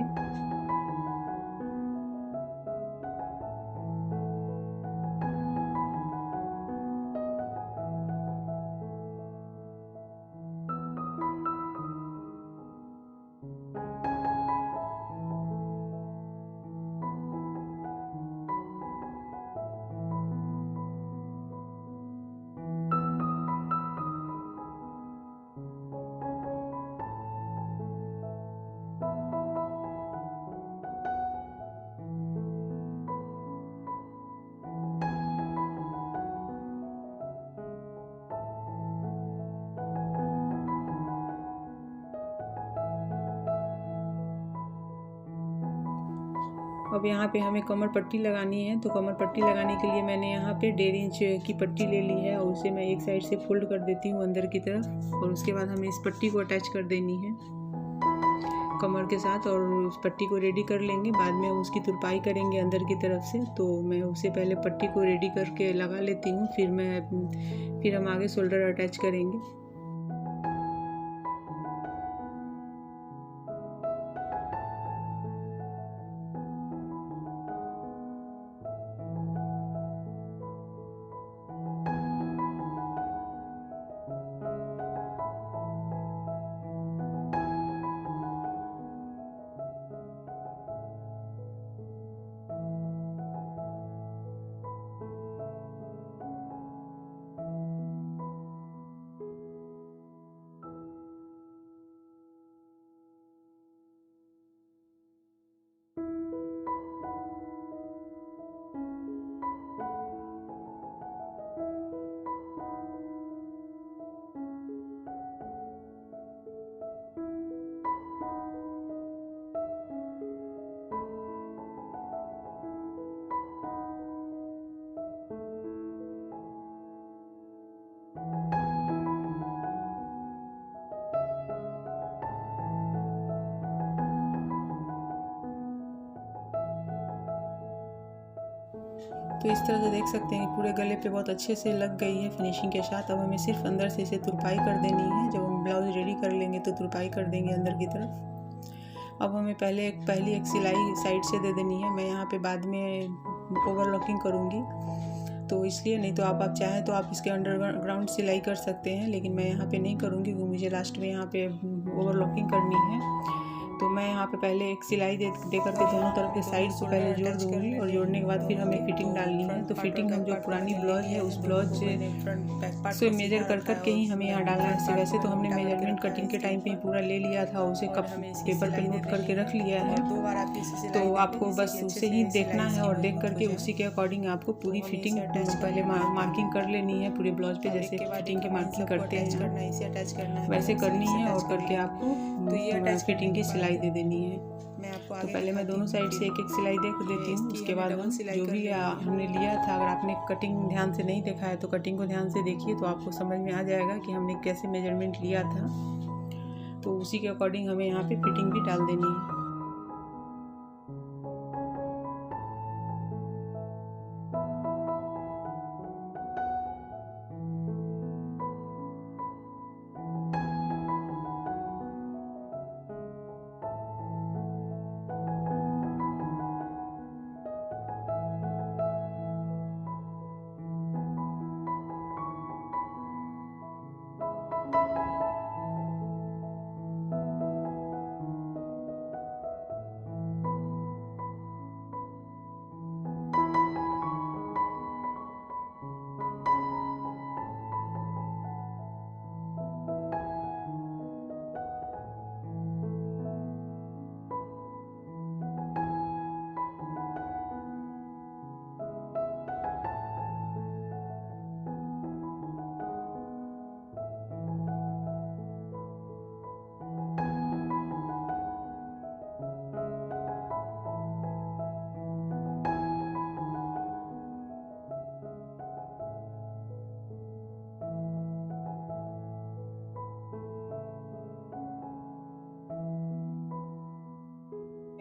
अब यहाँ पे हमें कमर पट्टी लगानी है। तो कमर पट्टी लगाने के लिए मैंने यहाँ पे 1.5 इंच की पट्टी ले ली है और उसे मैं एक साइड से फोल्ड कर देती हूँ अंदर की तरफ और उसके बाद हमें इस पट्टी को अटैच कर देनी है कमर के साथ और उस पट्टी को रेडी कर लेंगे। बाद में हम उसकी तुरपाई करेंगे अंदर की तरफ से। तो मैं उसे पहले पट्टी को रेडी करके लगा लेती हूँ, फिर हम आगे शोल्डर अटैच करेंगे। तो इस तरह से देख सकते हैं पूरे गले पे बहुत अच्छे से लग गई है फिनिशिंग के साथ। अब हमें सिर्फ अंदर से इसे तुरपाई कर देनी है। जब हम ब्लाउज रेडी कर लेंगे तो तुरपाई कर देंगे अंदर की तरफ। अब हमें पहली एक सिलाई साइड से दे देनी है। मैं यहाँ पे बाद में ओवरलॉकिंग करूँगी, तो इसलिए, नहीं तो आप चाहें तो आप इसके अंडरग्राउंड सिलाई कर सकते हैं, लेकिन मैं यहाँ पे नहीं करूँगी क्योंकि मुझे लास्ट में यहाँ पे ओवरलॉकिंग करनी है। तो मैं यहाँ पे पहले एक सिलाई दे करके दोनों तरफ के साइड को पहले जोड़ दूँगी, और जोड़ने के बाद फिर हमें फिटिंग डालनी है। तो फिटिंग हम जो पुरानी ब्लाउज है उस ब्लाउज से मेजर कर के ही हमें यहाँ डालना है। वैसे तो हमने मेजरमेंट कटिंग के टाइम पे पूरा ले लिया था, उसे पेपर पे नोट करके रख लिया है। तो आपको बस उसे ही देखना है, और देख करके उसी के अकॉर्डिंग आपको पूरी फिटिंग पहले मार्किंग कर लेनी है पूरे ब्लाउज पे, जैसे फिटिंग की मार्किंग करते हैं वैसे करनी है, और करके आपको फिटिंग की सिलाई दे देनी है। तो पहले मैं दोनों साइड से एक एक सिलाई दे देती हूँ। उसके बाद हम जो भी हमने लिया था, अगर आपने कटिंग ध्यान से नहीं देखा है तो कटिंग को ध्यान से देखिए, तो आपको समझ में आ जाएगा कि हमने कैसे मेजरमेंट लिया था। तो उसी के अकॉर्डिंग हमें यहाँ पे फिटिंग भी डाल देनी है।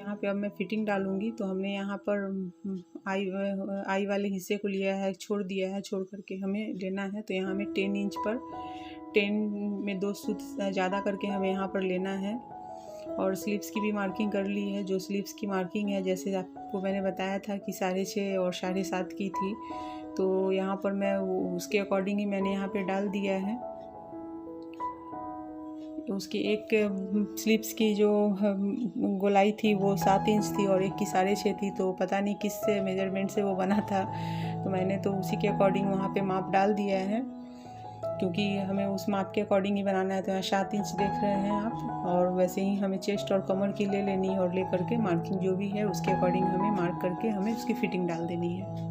यहाँ पे अब मैं फिटिंग डालूंगी। तो हमने यहाँ पर आई वाले हिस्से को लिया है, छोड़ दिया है, छोड़ करके हमें लेना है। तो यहाँ हमें 10 इंच पर 10 में 2 सूत ज़्यादा करके हमें यहाँ पर लेना है। और स्लीव्स की भी मार्किंग कर ली है। जो स्लीव्स की मार्किंग है, जैसे आपको मैंने बताया था कि 6.5 और 7.5 की थी, तो यहाँ पर मैं उसके अकॉर्डिंग ही मैंने यहाँ पे डाल दिया है। उसकी एक स्लीव्स की जो गोलाई थी वो 7 इंच थी और एक की 6.5 थी। तो पता नहीं किस से मेजरमेंट से वो बना था, तो मैंने तो उसी के अकॉर्डिंग वहाँ पे माप डाल दिया है, क्योंकि हमें उस माप के अकॉर्डिंग ही बनाना है। तो यहाँ 7 इंच देख रहे हैं आप, और वैसे ही हमें चेस्ट और कमर की ले लेनी है, और ले करके मार्किंग जो भी है उसके अकॉर्डिंग हमें मार्क करके हमें उसकी फिटिंग डाल देनी है।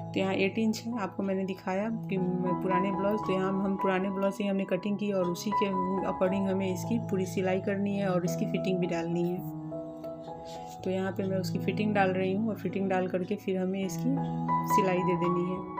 तो यहाँ 8 इंच है, आपको मैंने दिखाया कि पुराने ब्लाउज, तो यहाँ हम पुराने ब्लाउज से हमने कटिंग की, और उसी के अकॉर्डिंग हमें इसकी पूरी सिलाई करनी है और इसकी फिटिंग भी डालनी है। तो यहाँ पे मैं उसकी फिटिंग डाल रही हूँ, और फिटिंग डाल करके फिर हमें इसकी सिलाई दे देनी है।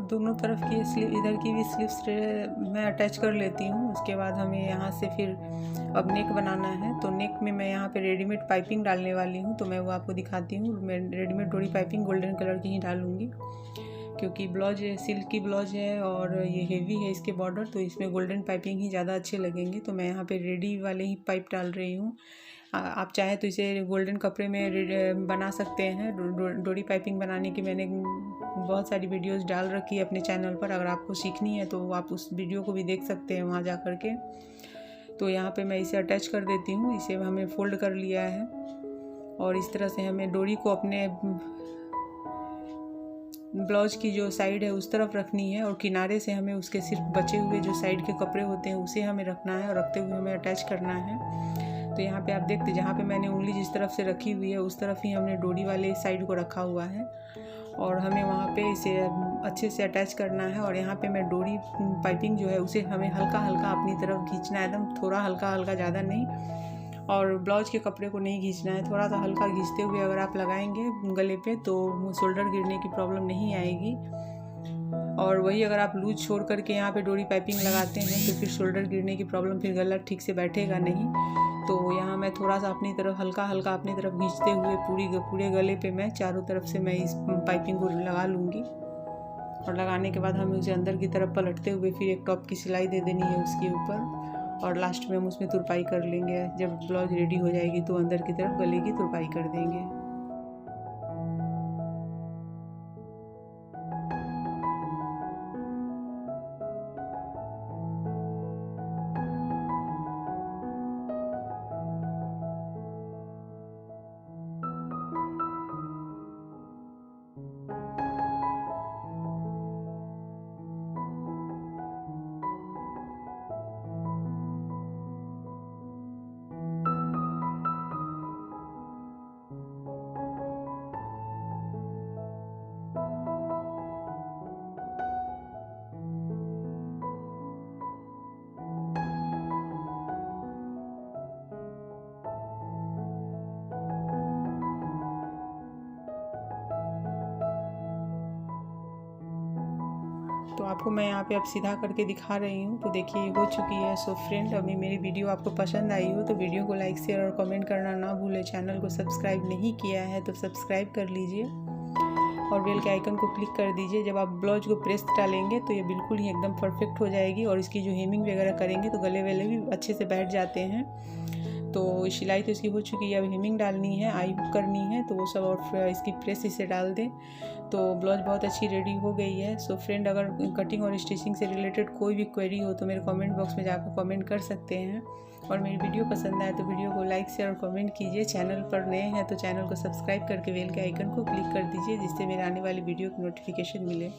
अब दोनों तरफ की स्लीव, इधर की भी स्लीव्स मैं अटैच कर लेती हूँ। उसके बाद हमें यहाँ से फिर अब नेक बनाना है। तो नेक में मैं यहाँ पे रेडीमेड पाइपिंग डालने वाली हूँ, तो मैं वो आपको दिखाती हूँ। मैं रेडीमेड डोरी पाइपिंग गोल्डन कलर की ही डालूँगी, क्योंकि ब्लाउज सिल्क की ब्लाउज है और ये हेवी है इसके बॉर्डर, तो इसमें गोल्डन पाइपिंग ही ज़्यादा अच्छे लगेंगे। तो मैं यहाँ पे रेडी वाले ही पाइप डाल रही हूँ। आप चाहे तो इसे गोल्डन कपड़े में बना सकते हैं। डोरी पाइपिंग बनाने की मैंने बहुत सारी वीडियोस डाल रखी है अपने चैनल पर। अगर आपको सीखनी है तो आप उस वीडियो को भी देख सकते हैं वहाँ जा कर के। तो यहाँ पे मैं इसे अटैच कर देती हूँ। इसे हमें फोल्ड कर लिया है और इस तरह से हमें डोरी को अपने ब्लाउज की जो साइड है उस तरफ रखनी है और किनारे से हमें उसके सिर्फ बचे हुए जो साइड के कपड़े होते हैं उसे हमें रखना है और रखते हुए हमें अटैच करना है। तो यहाँ पे आप देखते जहाँ पे मैंने उंगली जिस तरफ से रखी हुई है उस तरफ ही हमने डोरी वाले साइड को रखा हुआ है और हमें वहाँ पे इसे अच्छे से अटैच करना है। और यहाँ पे मैं डोरी पाइपिंग जो है उसे हमें हल्का हल्का अपनी तरफ खींचना है, एकदम थोड़ा हल्का हल्का, ज़्यादा नहीं। और ब्लाउज के कपड़े को नहीं खींचना है, थोड़ा सा हल्का खींचते हुए अगर आप लगाएंगे गले पे तो शोल्डर गिरने की प्रॉब्लम नहीं आएगी। और वही अगर आप लूज छोड़ करके यहाँ पे डोरी पाइपिंग लगाते हैं तो फिर शोल्डर गिरने की प्रॉब्लम, फिर गला ठीक से बैठेगा नहीं। तो यहाँ मैं थोड़ा सा अपनी तरफ हल्का हल्का अपनी तरफ खींचते हुए पूरे गले पे मैं चारों तरफ से मैं इस पाइपिंग को लगा लूँगी। और लगाने के बाद हमें उसे अंदर की तरफ पलटते हुए फिर एक टॉप की सिलाई दे देनी है उसके ऊपर और लास्ट में हम उसमें तुरपाई कर लेंगे। जब ब्लाउज रेडी हो जाएगी तो अंदर की तरफ गले की तुरपाई कर देंगे। तो आपको मैं यहाँ पे अब सीधा करके दिखा रही हूँ। तो देखिए ये हो चुकी है। सो फ्रेंड, अभी मेरी वीडियो आपको पसंद आई हो तो वीडियो को लाइक शेयर और कमेंट करना ना भूलें। चैनल को सब्सक्राइब नहीं किया है तो सब्सक्राइब कर लीजिए और बेल के आइकन को क्लिक कर दीजिए। जब आप ब्लाउज को प्रेस डालेंगे तो ये बिल्कुल ही एकदम परफेक्ट हो जाएगी और इसकी जो हेमिंग वगैरह करेंगे तो गले वाले भी अच्छे से बैठ जाते हैं। तो सिलाई तो इसकी हो चुकी है, अब हेमिंग डालनी है, आई हुक करनी है, तो वो सब और इसकी प्रेस इसे डाल दें तो ब्लाउज बहुत अच्छी रेडी हो गई है। सो फ्रेंड, अगर कटिंग और स्टिचिंग से रिलेटेड कोई भी क्वेरी हो तो मेरे कमेंट बॉक्स में जाकर कमेंट कर सकते हैं। और मेरी वीडियो पसंद आए तो वीडियो को लाइक शेयर और कमेंट कीजिए। चैनल पर नए हैं तो चैनल को सब्सक्राइब करके बेल के आइकन को क्लिक कर दीजिए जिससे मेरे आने वाली वीडियो की नोटिफिकेशन मिले।